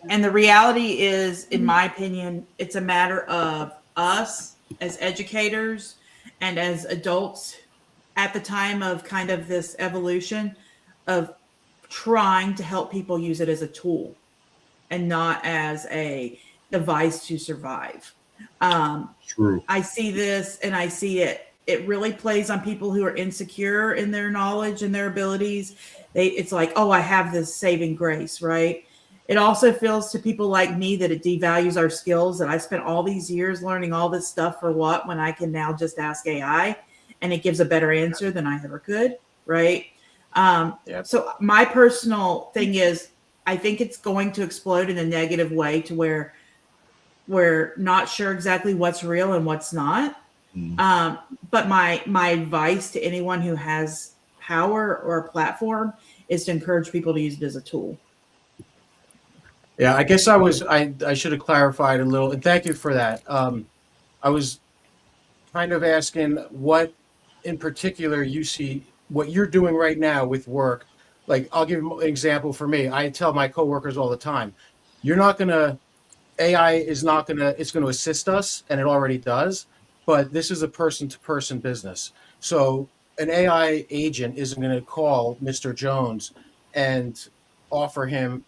the reality is, in my opinion, it's a matter of us as educators and as adults at the time of kind of this evolution of trying to help people use it as a tool and not as a device to survive. True. I see this and I see it. It really plays on people who are insecure in their knowledge and their abilities. It's like, oh, I have this saving grace, right? It also feels to people like me that it devalues our skills, that I spent all these years learning all this stuff for what, when I can now just ask AI and it gives a better answer than I ever could, right? So my personal thing is, I think it's going to explode in a negative way to where we're not sure exactly what's real and what's not. But my advice to anyone who has power or a platform is to encourage people to use it as a tool. Yeah, I guess I should have clarified a little, and thank you for that. I was kind of asking what in particular you see what you're doing right now with work. Like, I'll give you an example for me. I tell my coworkers all the time, you're not going to, AI is not going to, it's going to assist us, and it already does, but this is a person to person business. So an AI agent isn't going to call Mr. Jones and offer him,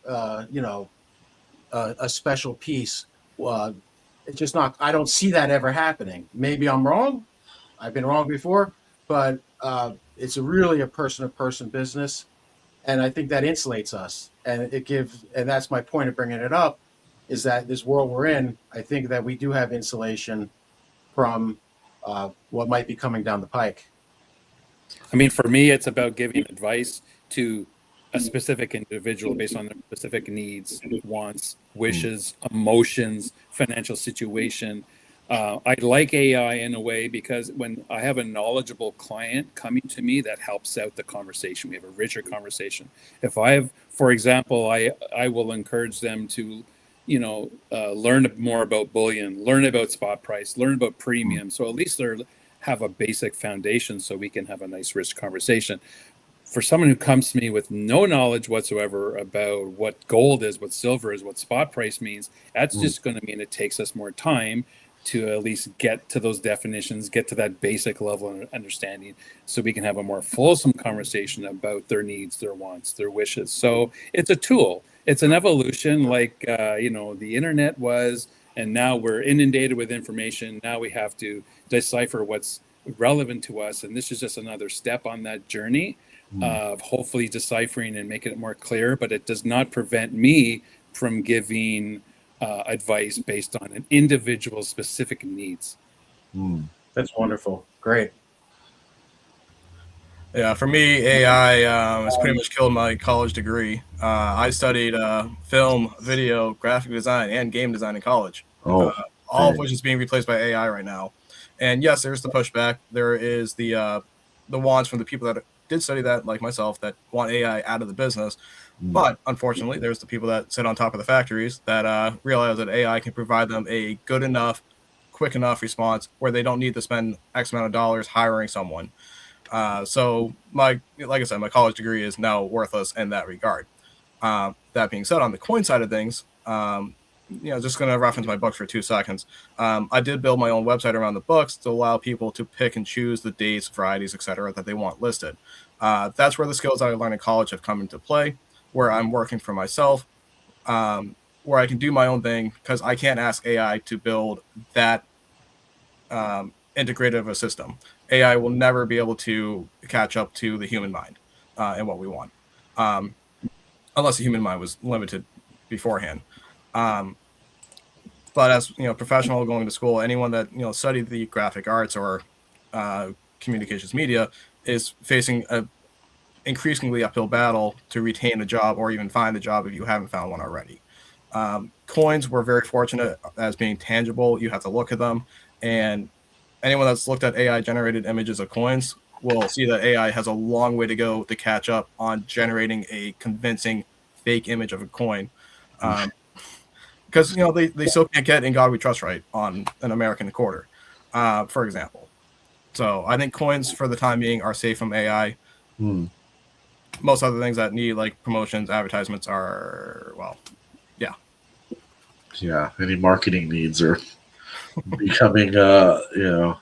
a special piece. It's just not, I don't see that ever happening. Maybe I'm wrong. I've been wrong before, but it's really a person to person business. And I think that insulates us. And it gives, and that's my point of bringing it up, is that this world we're in, I think that we do have insulation from what might be coming down the pike. I mean, for me, it's about giving advice to a specific individual based on their specific needs, wants, wishes, emotions, financial situation. I like AI in a way because when I have a knowledgeable client coming to me, that helps out the conversation. We have a richer conversation. If I have, for example, I will encourage them to, learn more about Bullion, learn about spot price, learn about premium. So at least they have a basic foundation so we can have a nice rich conversation. For someone who comes to me with no knowledge whatsoever about what gold is, what silver is, what spot price means, that's just going to mean it takes us more time to at least get to those definitions, get to that basic level of understanding, so we can have a more fulsome conversation about their needs, their wants, their wishes. So it's a tool. It's an evolution like, the internet was, and now we're inundated with information. Now we have to decipher what's relevant to us. And this is just another step on that journey of hopefully deciphering and making it more clear, but it does not prevent me from giving advice based on an individual's specific needs. That's wonderful. Great. Yeah, for me, AI has pretty much killed my college degree. I studied film, video, graphic design, and game design in college. All of which is being replaced by AI right now. And yes, there's the pushback. There is the wants from the people that did study that, like myself, that want AI out of the business. But unfortunately, there's the people that sit on top of the factories that realize that AI can provide them a good enough, quick enough response where they don't need to spend X amount of dollars hiring someone. So like I said, my college degree is now worthless in that regard. That being said, on the coin side of things, just going to reference my books for 2 seconds. I did build my own website around the books to allow people to pick and choose the dates, varieties, etc., that they want listed. That's where the skills that I learned in college have come into play, where I'm working for myself, where I can do my own thing because I can't ask AI to build that integrated of a system. AI will never be able to catch up to the human mind and what we want, unless the human mind was limited beforehand. But as professional going to school, anyone that studied the graphic arts or communications media is facing a increasingly uphill battle to retain a job or even find a job if you haven't found one already. Coins, we're very fortunate as being tangible. You have to look at them, and anyone that's looked at AI generated images of coins will see that AI has a long way to go to catch up on generating a convincing fake image of a coin. Because they still can't get "In God We Trust" right on an American quarter, for example. So I think coins for the time being are safe from AI. Most other things that need like promotions, advertisements are any marketing needs are becoming a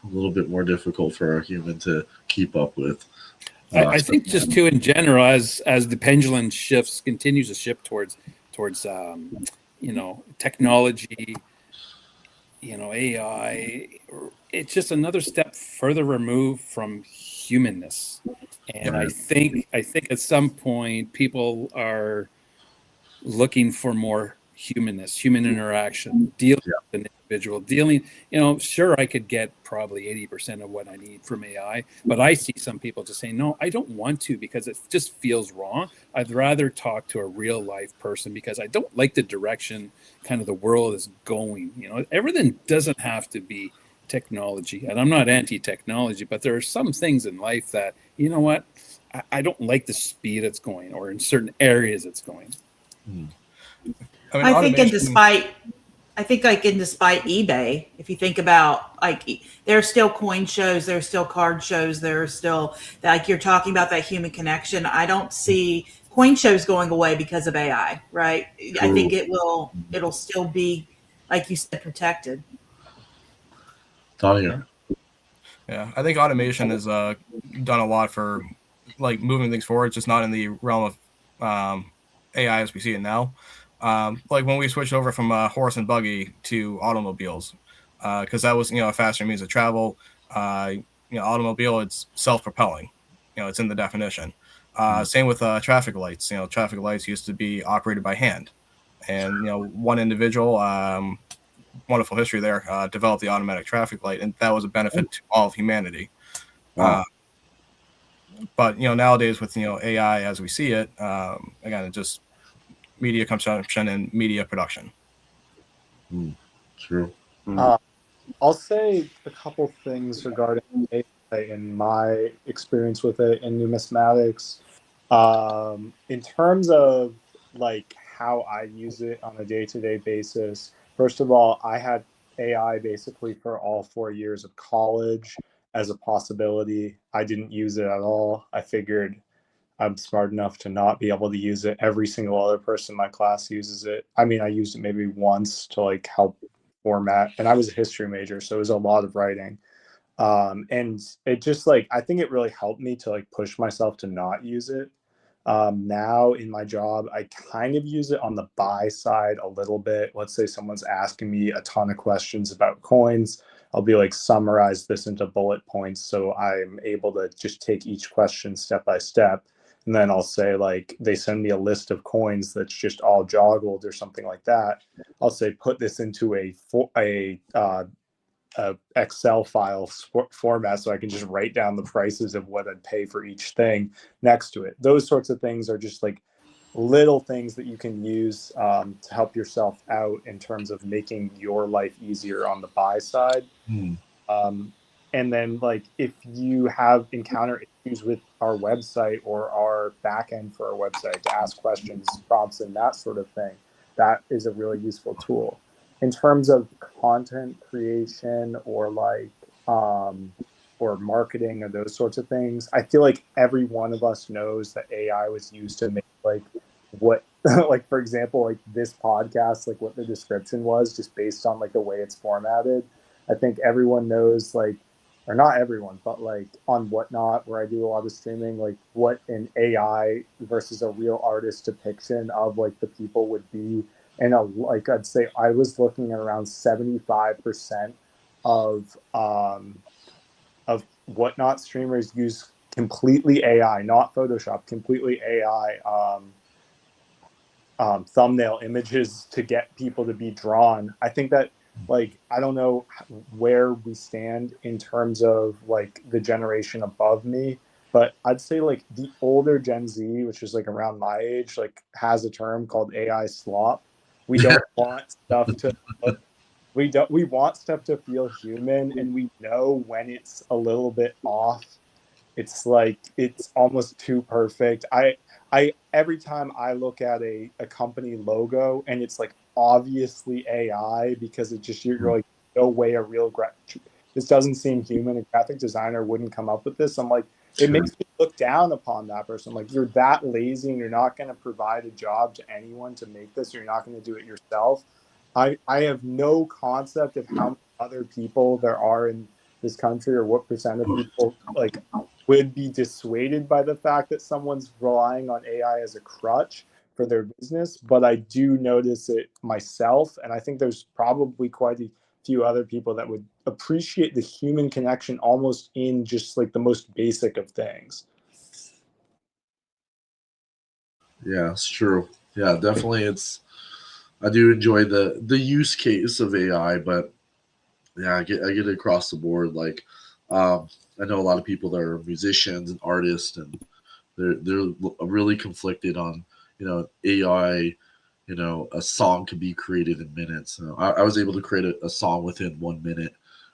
little bit more difficult for a human to keep up with. I think just too in general, as the pendulum continues to shift towards technology, AI, it's just another step further removed from humanness. And I think at some point people are looking for more humanness, human interaction, dealing with an individual, sure, I could get probably 80% of what I need from AI, but I see some people just saying, no, I don't want to because it just feels wrong. I'd rather talk to a real life person because I don't like the direction kind of the world is going. Everything doesn't have to be technology, and I'm not anti-technology, but there are some things in life that, I don't like the speed it's going or in certain areas it's going. I mean, I think, automation. in despite eBay, if you think about like there's still coin shows, there's still card shows, there's still like you're talking about that human connection. I don't see coin shows going away because of AI, right? I think it'll still be, like you said, protected. Tanya. Yeah, I think automation has done a lot for like moving things forward, just not in the realm of AI as we see it now. Like when we switched over from horse and buggy to automobiles, because that was a faster means of travel. Automobile, it's self-propelling. It's in the definition. Same with traffic lights. Traffic lights used to be operated by hand, and one individual. Wonderful history there. Developed the automatic traffic light, and that was a benefit to all of humanity. Wow. But nowadays with AI as we see it, again, it just media consumption and media production. True. I'll say a couple things regarding AI and my experience with it in numismatics. In terms of like how I use it on a day-to-day basis, first of all, I had AI basically for all 4 years of college as a possibility. I didn't use it at all. I figured I'm smart enough to not be able to use it. Every single other person in my class uses it. I mean, I used it maybe once to like help format, and I was a history major, so it was a lot of writing. And it just like, I think it really helped me to like push myself to not use it. Now in my job, I kind of use it on the buy side a little bit. Let's say someone's asking me a ton of questions about coins. I'll be like, summarize this into bullet points so I'm able to just take each question step by step. And then I'll say like, they send me a list of coins that's just all joggled or something like that. I'll say, put this into a Excel file format so I can just write down the prices of what I'd pay for each thing next to it. Those sorts of things are just like little things that you can use to help yourself out in terms of making your life easier on the buy side. And then like if you have encountered issues with our website or our backend for our website to ask questions, prompts, and that sort of thing, that is a really useful tool. In terms of content creation or like or marketing or those sorts of things, I feel like every one of us knows that AI was used to make like what like for example like this podcast, like what the description was just based on like the way it's formatted. I think everyone knows like, or not everyone, but like on Whatnot where I do a lot of streaming, like what an AI versus a real artist depiction of like the people would be. And like I'd say I was looking at around 75% of Whatnot streamers use completely AI, not Photoshop, completely AI thumbnail images to get people to be drawn. I think that like, I don't know where we stand in terms of like the generation above me, but I'd say like the older Gen Z, which is like around my age, like has a term called AI slop. We don't want stuff to look, we want stuff to feel human, and we know when it's a little bit off. It's like it's almost too perfect. I every time I look at a company logo and it's like obviously AI because it just you're like, no way a real this doesn't seem human. A graphic designer wouldn't come up with this. I'm like, it makes me look down upon that person. Like, you're that lazy and you're not going to provide a job to anyone to make this, or you're not going to do it yourself. I have no concept of how many other people there are in this country, or what percent of people like would be dissuaded by the fact that someone's relying on AI as a crutch for their business. But I do notice it myself, and I think there's probably quite a few other people that would appreciate the human connection almost in just like the most basic of things. Yeah, it's true. Yeah, definitely. I do enjoy the use case of AI, but yeah, I get it across the board. Like, I know a lot of people that are musicians and artists, and they're really conflicted on AI. A song can be created in minutes. I was able to create a song within 1 minute,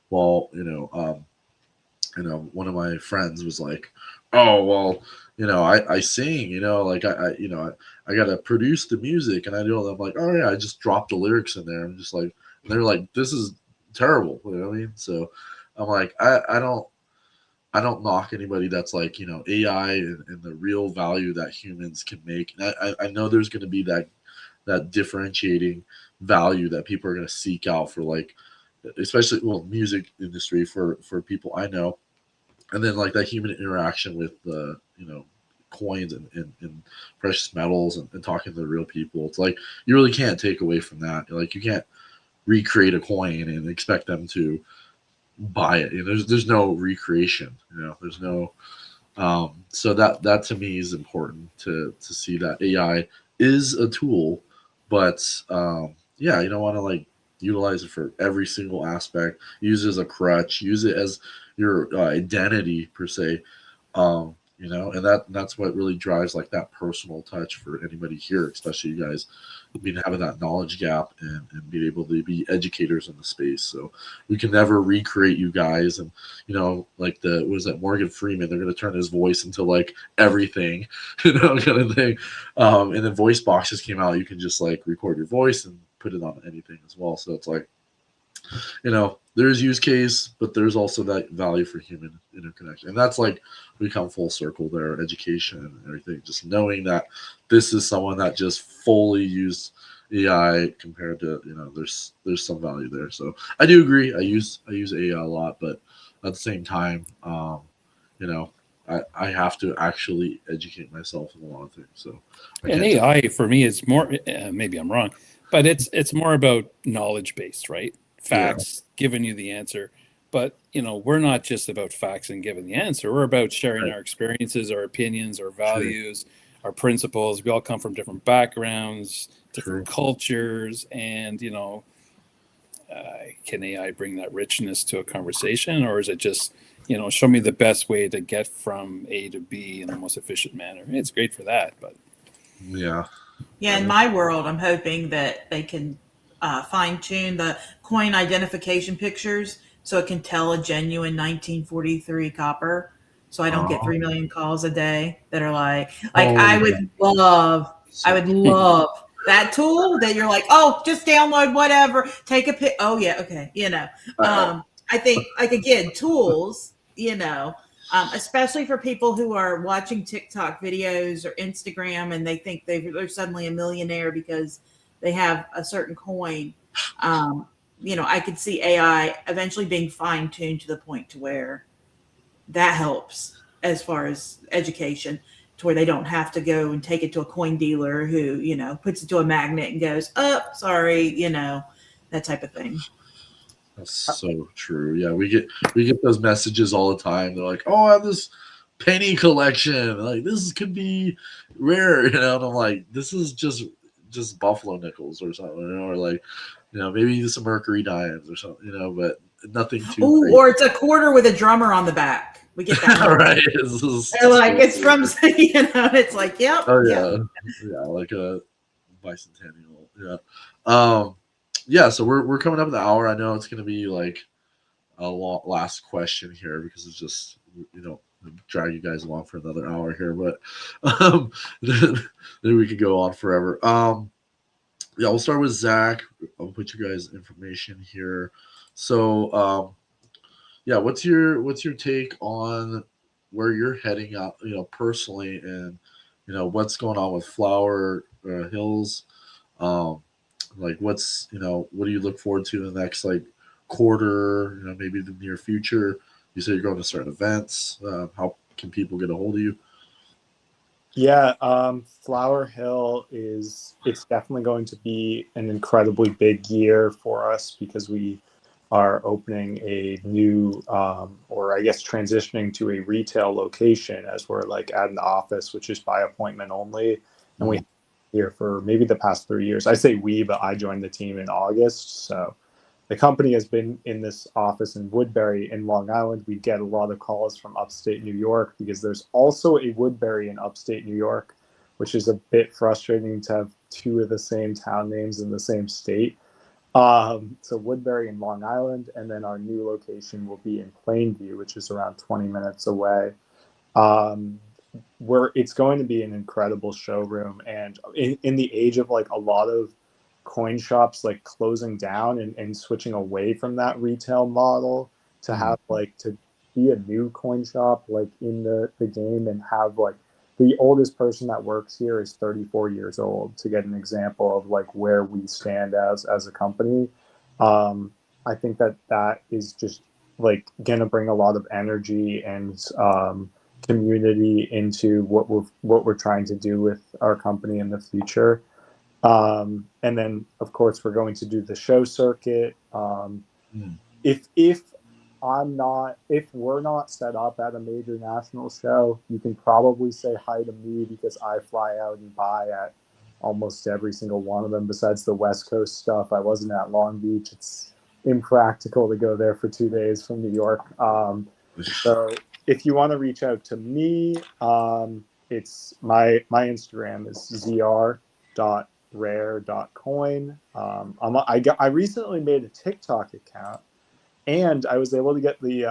while one of my friends was like, "Oh, well, I sing, like I gotta produce the music, and I do all that." I'm like, "Oh yeah, I just dropped the lyrics in there." I'm just like, and they're like, "This is terrible," you know what I mean? So I'm like, I don't knock anybody that's like, AI and the real value that humans can make. And I know there's going to be that differentiating value that people are going to seek out for, like, especially, well, music industry for people I know. And then like that human interaction with the, coins and precious metals and talking to the real people. It's like, you really can't take away from that. Like, you can't recreate a coin and expect them to buy it. There's no recreation. There's no. So that to me is important to see that AI is a tool, but yeah, you don't want to like utilize it for every single aspect. Use it as a crutch. Use it as your identity per se. And that's what really drives like that personal touch for anybody here, especially you guys being having that knowledge gap and being able to be educators in the space. So we can never recreate you guys. And like Morgan Freeman, they're going to turn his voice into like everything, kind of thing. And then voice boxes came out. You can just like record your voice and put it on anything as well. So it's like, there's use case, but there's also that value for human interconnection. And that's like, we come full circle there, education and everything, just knowing that this is someone that just fully used AI compared to, there's some value there. So I do agree. I use AI a lot, but at the same time, I have to actually educate myself in a lot of things. So And AI for me is more, maybe I'm wrong, but it's more about knowledge based, right? Facts, giving you the answer. But, we're not just about facts and giving the answer. We're about sharing our experiences, our opinions, our values, our principles. We all come from different backgrounds, different cultures. And, can AI bring that richness to a conversation? Or is it just, show me the best way to get from A to B in the most efficient manner? It's great for that. But yeah. In my world, I'm hoping that they can fine tune the coin identification pictures so it can tell a genuine 1943 copper. So I don't get 3 million calls a day that are like I would love that tool that you're like, oh, just download whatever, take a pic. Oh yeah, okay, I think like again tools, especially for people who are watching TikTok videos or Instagram and they think they're suddenly a millionaire because they have a certain coin. I could see AI eventually being fine-tuned to the point to where that helps as far as education, to where they don't have to go and take it to a coin dealer who, puts it to a magnet and goes, oh, sorry, that type of thing. That's so true. Yeah, we get those messages all the time. They're like, "Oh, I have this penny collection. Like, this could be rare," and I'm like, "This is just buffalo nickels or something, or like, maybe some mercury dimes or something, but nothing too." Oh, or it's a quarter with a drummer on the back. We get that. Right. They're like, it's from, it's like, yep. Oh yeah, yeah, like a bicentennial. Yeah. Yeah, so we're coming up in the hour. I know it's going to be like a last question here because it's just, drag you guys along for another hour here, but then we could go on forever. Yeah, we'll start with Zach. I'll put you guys' information here. So, yeah, what's your take on where you're heading out, personally, and what's going on with Flower Hills? Like, what's what do you look forward to in the next like quarter? Maybe the near future. You said you're going to certain events. How can people get a hold of you? Yeah, Flower Hill it's definitely going to be an incredibly big year for us because we are opening a new, or I guess transitioning to a retail location as we're like at an office, which is by appointment only. And we here for maybe the past 3 years. I say we, but I joined the team in August. So the company has been in this office in Woodbury in Long Island. We get a lot of calls from upstate New York because there's also a Woodbury in upstate New York, which is a bit frustrating to have two of the same town names in the same state. So Woodbury in Long Island, and then our new location will be in Plainview, which is around 20 minutes away. It's going to be an incredible showroom, and in the age of like a lot of coin shops like closing down and switching away from that retail model to have like to be a new coin shop like in the game, and have like the oldest person that works here is 34 years old, to get an example of like where we stand as a company. I think that is just like gonna bring a lot of energy and community into what we're trying to do with our company in the future. And then of course we're going to do the show circuit. If we're not set up at a major national show, you can probably say hi to me, because I fly out and buy at almost every single one of them besides the West Coast stuff. I wasn't at Long Beach. It's impractical to go there for 2 days from New York. So if you want to reach out to me, it's my Instagram is zr.rare.coin. I recently made a TikTok account, and I was able to get the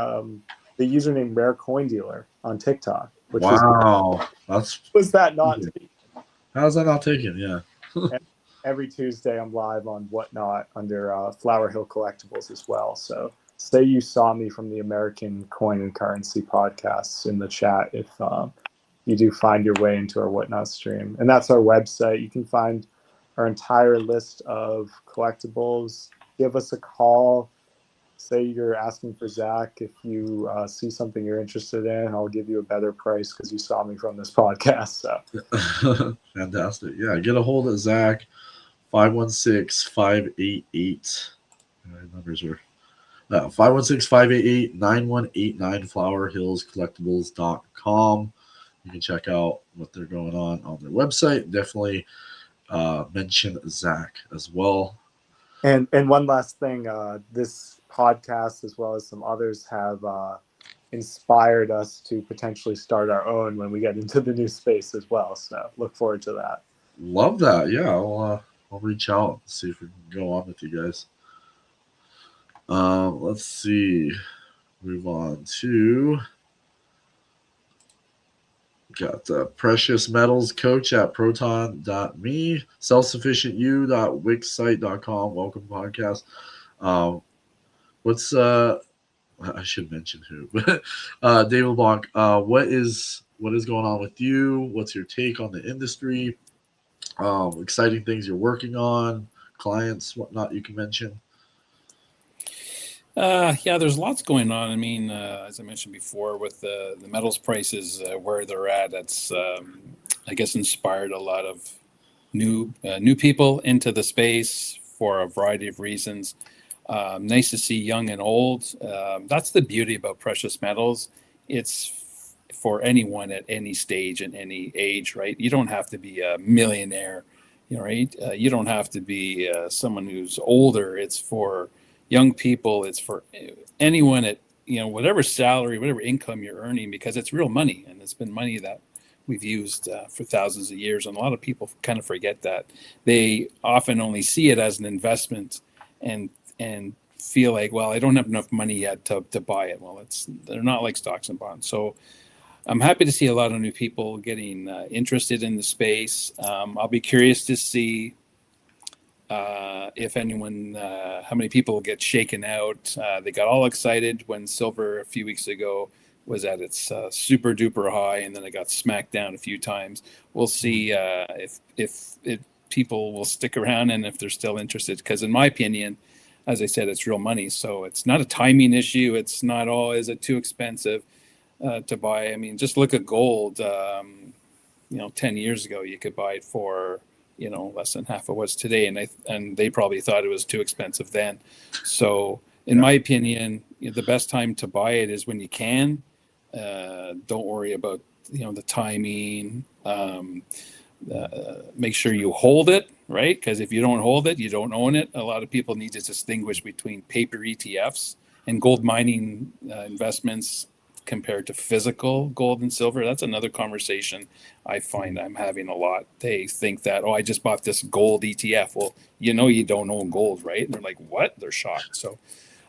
username Rare Coin Dealer on TikTok. Which was that not to be? How's that not taken? Yeah. Every Tuesday I'm live on Whatnot under Flower Hill Collectibles as well. So say you saw me from the American Coin and Currency podcasts in the chat if you do find your way into our Whatnot stream. And that's our website. You can find our entire list of collectibles. Give us a call. Say you're asking for Zach. If you see something you're interested in, I'll give you a better price because you saw me from this podcast. So fantastic. Yeah, get a hold of Zach. 516-588. Numbers are 516-588-9189. flowerhillscollectibles.com. You can check out what they're going on their website. Definitely mention Zach as well. And one last thing, this podcast, as well as some others, have inspired us to potentially start our own when we get into the new space as well. So look forward to that. Love that. Yeah, I'll reach out and see if we can go on with you guys. Let's see. Move on to got Precious Metals Coach at proton.me, selfsufficientyou.wixsite.com. Welcome podcast. What's I should mention who, but David LeBlanc, what is going on with you? What's your take on the industry? Exciting things you're working on, clients, whatnot you can mention. Yeah, there's lots going on. I mean, as I mentioned before, with the metals prices where they're at, that's I guess inspired a lot of new people into the space for a variety of reasons. Nice to see young and old. That's the beauty about precious metals. It's for anyone at any stage and any age, right? You don't have to be a millionaire, right? You don't have to be someone who's older. It's for young people. It's for anyone at whatever salary, whatever income you're earning, because it's real money, and it's been money that we've used for thousands of years. And a lot of people kind of forget that. They often only see it as an investment and feel like, well, I don't have enough money yet to buy it. Well, they're not like stocks and bonds. So I'm happy to see a lot of new people getting interested in the space. I'll be curious to see if anyone, how many people get shaken out. They got all excited when silver a few weeks ago was at its super duper high, and then it got smacked down a few times. We'll see if people will stick around and if they're still interested. Because in my opinion, as I said, it's real money. So it's not a timing issue. It's not, is it too expensive to buy? I mean, just look at gold. 10 years ago, you could buy it for less than half of what's today, and they probably thought it was too expensive then. So in my opinion, the best time to buy it is when you can. Don't worry about the timing. Make sure you hold it, right? Because if you don't hold it, you don't own it. A lot of people need to distinguish between paper ETFs and gold mining investments compared to physical gold and silver. That's another conversation I find I'm having a lot. They think that, oh, I just bought this gold ETF. Well, you don't own gold, right? And they're like, what? They're shocked. So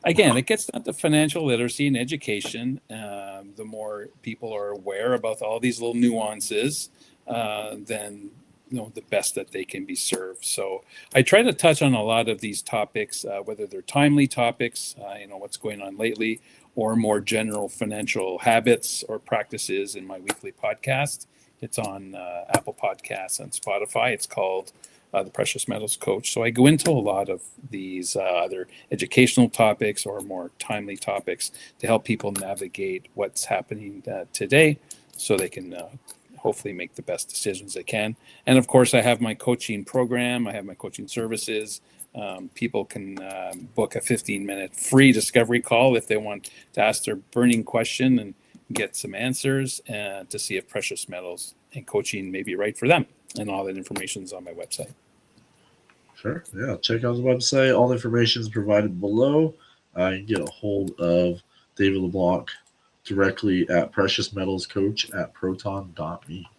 again, it gets down to financial literacy and education. The more people are aware about all these little nuances, then the best that they can be served. So I try to touch on a lot of these topics, whether they're timely topics, what's going on lately, or more general financial habits or practices in my weekly podcast. It's on Apple Podcasts and Spotify. It's called The Precious Metals Coach. So I go into a lot of these other educational topics or more timely topics to help people navigate what's happening today so they can hopefully make the best decisions they can. And of course, I have my coaching program. I have my coaching services. People can book a 15-minute free discovery call if they want to ask their burning question and get some answers to see if precious metals and coaching may be right for them. And all that information is on my website. Sure. Yeah. Check out the website. All the information is provided below. You can get a hold of David LeBlanc directly at preciousmetalscoach@proton.me.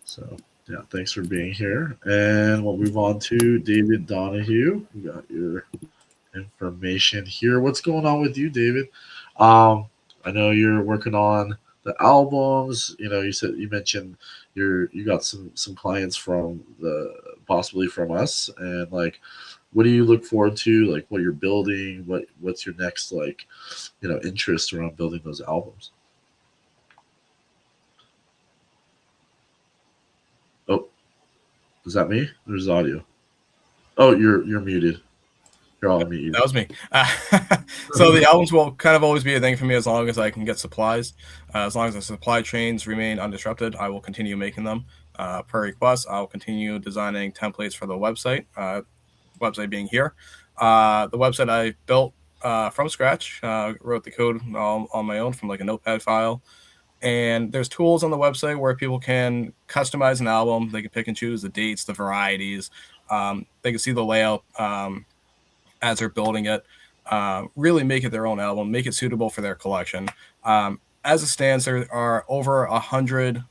So, yeah, thanks for being here. And we'll move on to David Donahue. You got your information here. What's going on with you, David? I know you're working on the albums. You mentioned you got some clients from possibly from us, and like, what do you look forward to? Like, what you're building? What's your next interest around building those albums? Oh, is that me? There's audio. Oh, you're muted. Here, I'll mute you. That was me. So the albums will kind of always be a thing for me as long as I can get supplies. As long as the supply chains remain undisrupted, I will continue making them. Per request, I'll continue designing templates for the website. Website being here. The website I built from scratch, wrote the code all on my own from like a notepad file. And there's tools on the website where people can customize an album. They can pick and choose the dates, the varieties. They can see the layout as they're building it. Really make it their own album, make it suitable for their collection. As it stands, there are over 100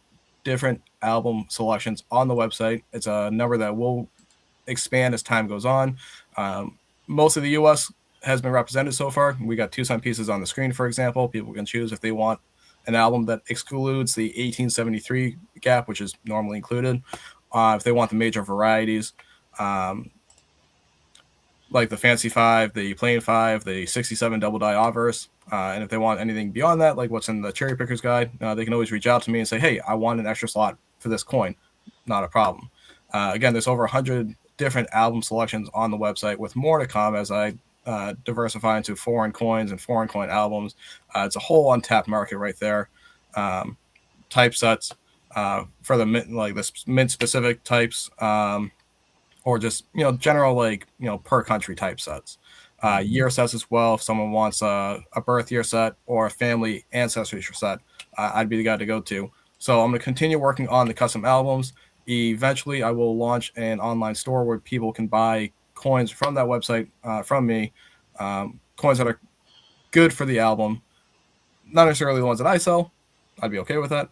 different album selections on the website. It's a number that will expand as time goes on. Most of the US has been represented so far. We got 2 signed pieces on the screen, for example. People can choose if they want an album that excludes the 1873 gap, which is normally included. If they want the major varieties, like the Fancy 5, the Plain 5, the 67 double die obverse. And if they want anything beyond that, like what's in the Cherry Picker's Guide, they can always reach out to me and say, hey, I want an extra slot for this coin. Not a problem. Again, there's over 100 different album selections on the website, with more to come as I diversify into foreign coins and foreign coin albums. It's a whole untapped market right there. Typesets for the mint specific types, or just general per country typesets. Year sets as well. If someone wants a birth year set or a family ancestry set, I'd be the guy to go to. So I'm going to continue working on the custom albums. Eventually, I will launch an online store where people can buy coins from that website from me, coins that are good for the album. Not necessarily the ones that I sell. I'd be okay with that.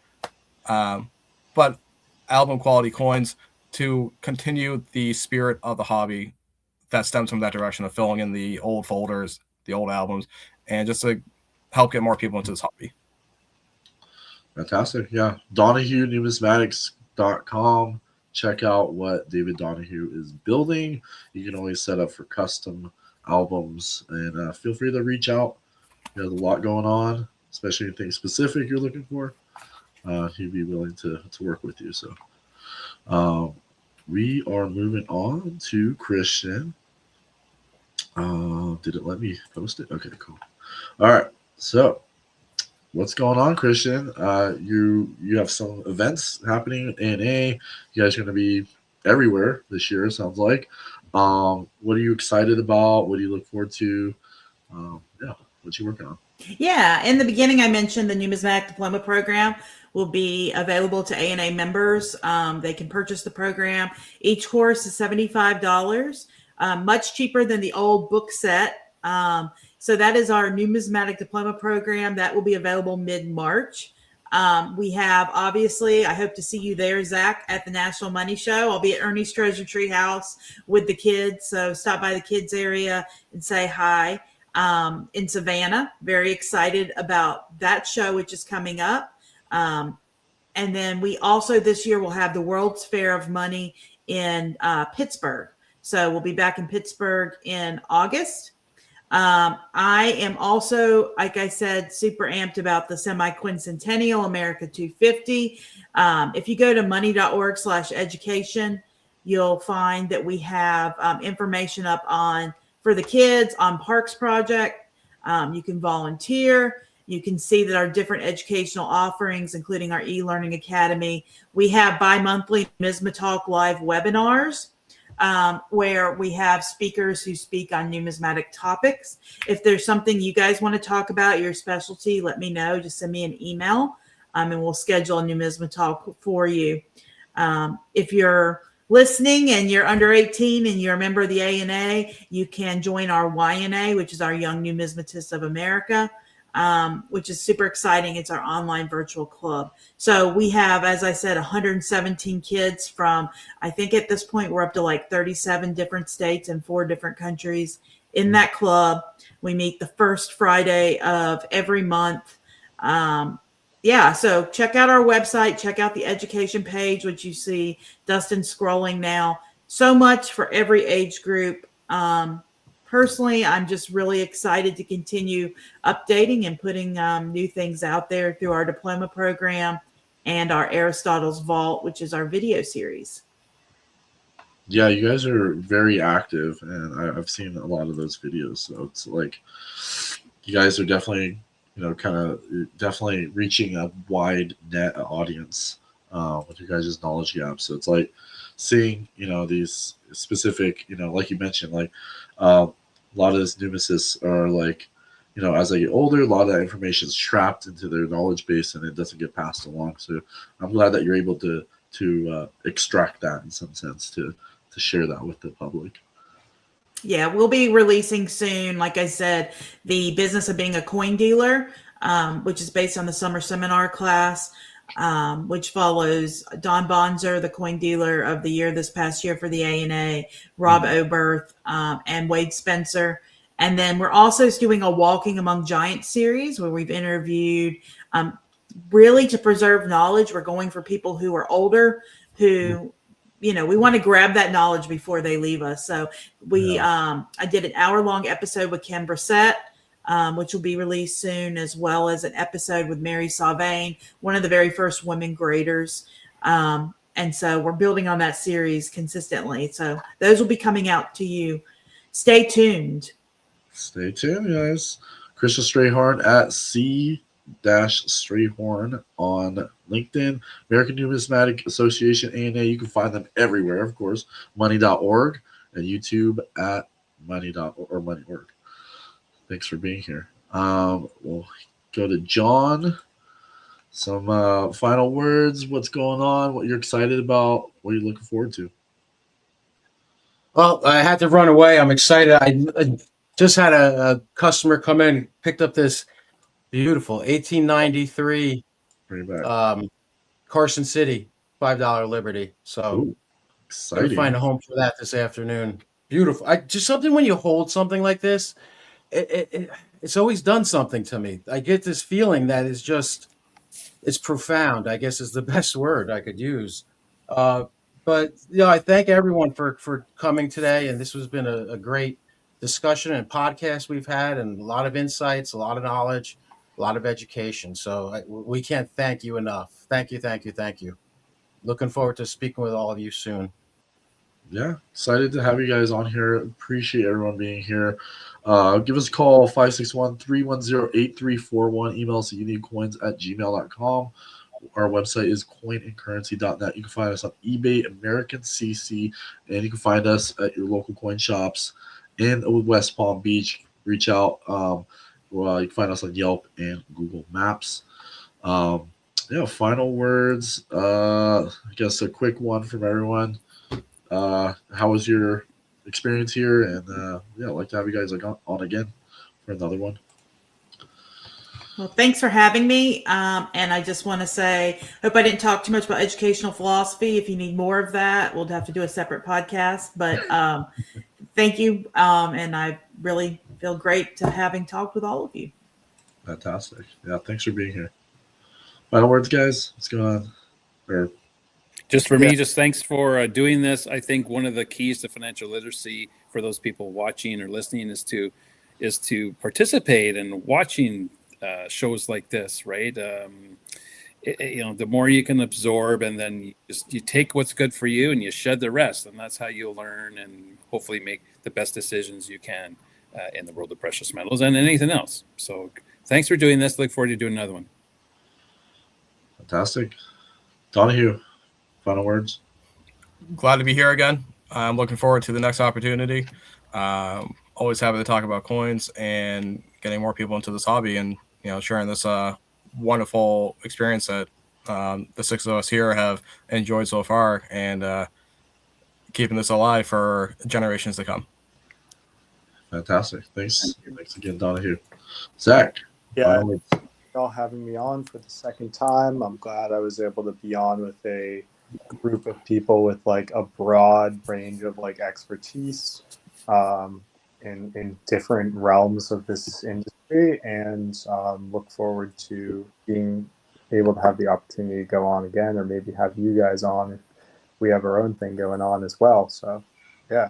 But album quality coins to continue the spirit of the hobby that stems from that direction of filling in the old folders, the old albums, and just to help get more people into this hobby. Fantastic. Yeah. DonahueNumismatics.com. Check out what David Donahue is building. You can always set up for custom albums, and feel free to reach out. There's a lot going on, especially anything specific you're looking for. He'd be willing to work with you. So we are moving on to Christian. Did it let me post it? Okay, cool. All right. So what's going on, Christian? You have some events happening in NA. You guys are going to be everywhere this year, it sounds like. What are you excited about? What do you look forward to? What you working on? Yeah, in the beginning, I mentioned the Numismatic Diploma Program will be available to ANA members. They can purchase the program. Each course is $75, much cheaper than the old book set. So that is our numismatic diploma program that will be available mid-March. We have, obviously, I hope to see you there, Zach, at the National Money Show. I'll be at Ernie's Treasure Tree House with the kids. So stop by the kids area and say hi. In Savannah, very excited about that show, which is coming up. And then we also this year will have the World's Fair of Money in Pittsburgh. So we'll be back in Pittsburgh in August. I am also, like I said, super amped about the semi-quincentennial America 250. If you go to money.org/education, you'll find that we have information up for the kids on Parks Project. You can volunteer. You can see that our different educational offerings, including our e-learning academy, we have bi-monthly Numismatalk live webinars. Where we have speakers who speak on numismatic topics. If there's something you guys want to talk about, your specialty, let me know. Just send me an email and we'll schedule a Numismatalk for you. If you're listening and you're under 18 and you're a member of the ANA, you can join our YNA, which is our Young Numismatists of America, which is super exciting. It's our online virtual club. So we have, as I said, 117 kids from, I think at this point, we're up to like 37 different states and 4 different countries in that club. We meet the first Friday of every month. So check out our website, check out the education page, which you see Dustin scrolling now. So much for every age group. Personally, I'm just really excited to continue updating and putting new things out there through our diploma program and our Aristotle's Vault, which is our video series. Yeah, you guys are very active, and I've seen a lot of those videos. So it's like you guys are definitely, definitely reaching a wide net audience with your guys' knowledge gap. So it's like seeing, these specific, like you mentioned, like a lot of these numicists are like, as they get older, a lot of that information is trapped into their knowledge base and it doesn't get passed along. So I'm glad that you're able to extract that in some sense to share that with the public. Yeah, we'll be releasing soon, like I said, the business of being a coin dealer, which is based on the summer seminar class, which follows Don Bonzer, the coin dealer of the year this past year for the ANA, Rob Oberth, and Wade Spencer. And then we're also doing a Walking Among Giants series where we've interviewed, really to preserve knowledge. We're going for people who are older, who, we want to grab that knowledge before they leave us. So I did an hour-long episode with Ken Brissett, which will be released soon, as well as an episode with Mary Sauvain, one of the very first women graders. And so we're building on that series consistently. So those will be coming out to you. Stay tuned. Stay tuned, guys. Crystal Strayhorn at C-Strayhorn on LinkedIn. American Numismatic Association, ANA. You can find them everywhere, of course. Money.org and YouTube at money.org. Thanks for being here. We'll go to John. Some final words. What's going on? What you're excited about? What are you looking forward to? Well, I had to run away. I'm excited. I just had a customer come in, picked up this beautiful 1893 Carson City $5 Liberty. So exciting. I'll find a home for that this afternoon. Beautiful. Just something when you hold something like this, it's always done something to me. I get this feeling that is just, it's profound, I guess is the best word I could use. But I thank everyone for coming today. And this has been a great discussion and podcast we've had, and a lot of insights, a lot of knowledge, a lot of education. So we can't thank you enough. Thank you, thank you, thank you. Looking forward to speaking with all of you soon. Yeah, excited to have you guys on here. Appreciate everyone being here. Give us a call, 561-310-8341. Email us at uniquecoins@gmail.com. Our website is coinandcurrency.net. You can find us on eBay, American CC, and you can find us at your local coin shops in West Palm Beach. Reach out. You can find us on Yelp and Google Maps. Final words. I guess a quick one from everyone. How was your experience here? And I'd like to have you guys on again for another one. Well, thanks for having me. And I just want to say, hope I didn't talk too much about educational philosophy. If you need more of that, we'll have to do a separate podcast. But thank you. And I really feel great to having talked with all of you. Fantastic. Yeah, thanks for being here. Final words, guys. What's going on? Or Just for me, just thanks for doing this. I think one of the keys to financial literacy for those people watching or listening is to participate in watching shows like this, right? The more you can absorb, and then you take what's good for you and you shed the rest, and that's how you'll learn and hopefully make the best decisions you can in the world of precious metals and anything else. So thanks for doing this. Look forward to doing another one. fantastic. Donahue, final words. Glad to be here again. I'm looking forward to the next opportunity. Always happy to talk about coins and getting more people into this hobby, and sharing this wonderful experience that the six of us here have enjoyed so far, and keeping this alive for generations to come. Fantastic. Thanks again, Donahue. Zach. Yeah, final words. y'all having me on for the second time. I'm glad I was able to be on with a group of people with like a broad range of like expertise in different realms of this industry, and look forward to being able to have the opportunity to go on again, or maybe have you guys on if we have our own thing going on as well. So yeah,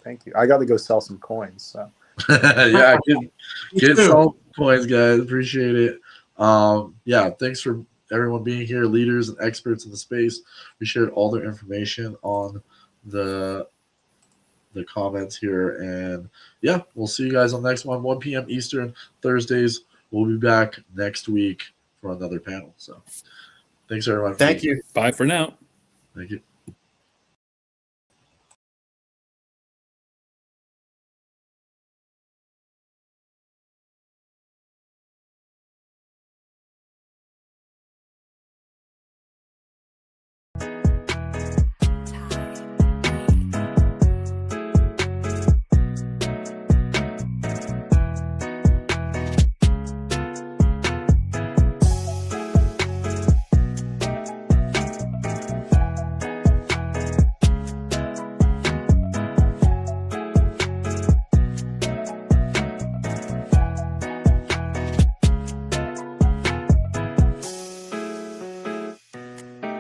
thank you. I got to go sell some coins. So Yeah, get some coins, guys. Appreciate it. Yeah, thanks for everyone being here, leaders and experts in the space. We shared all their information on the comments here, and yeah, we'll see you guys on the next one, 1 p.m. Eastern, Thursdays. We'll be back next week for another panel. So thanks everyone. Thank you. Bye for now. Thank you.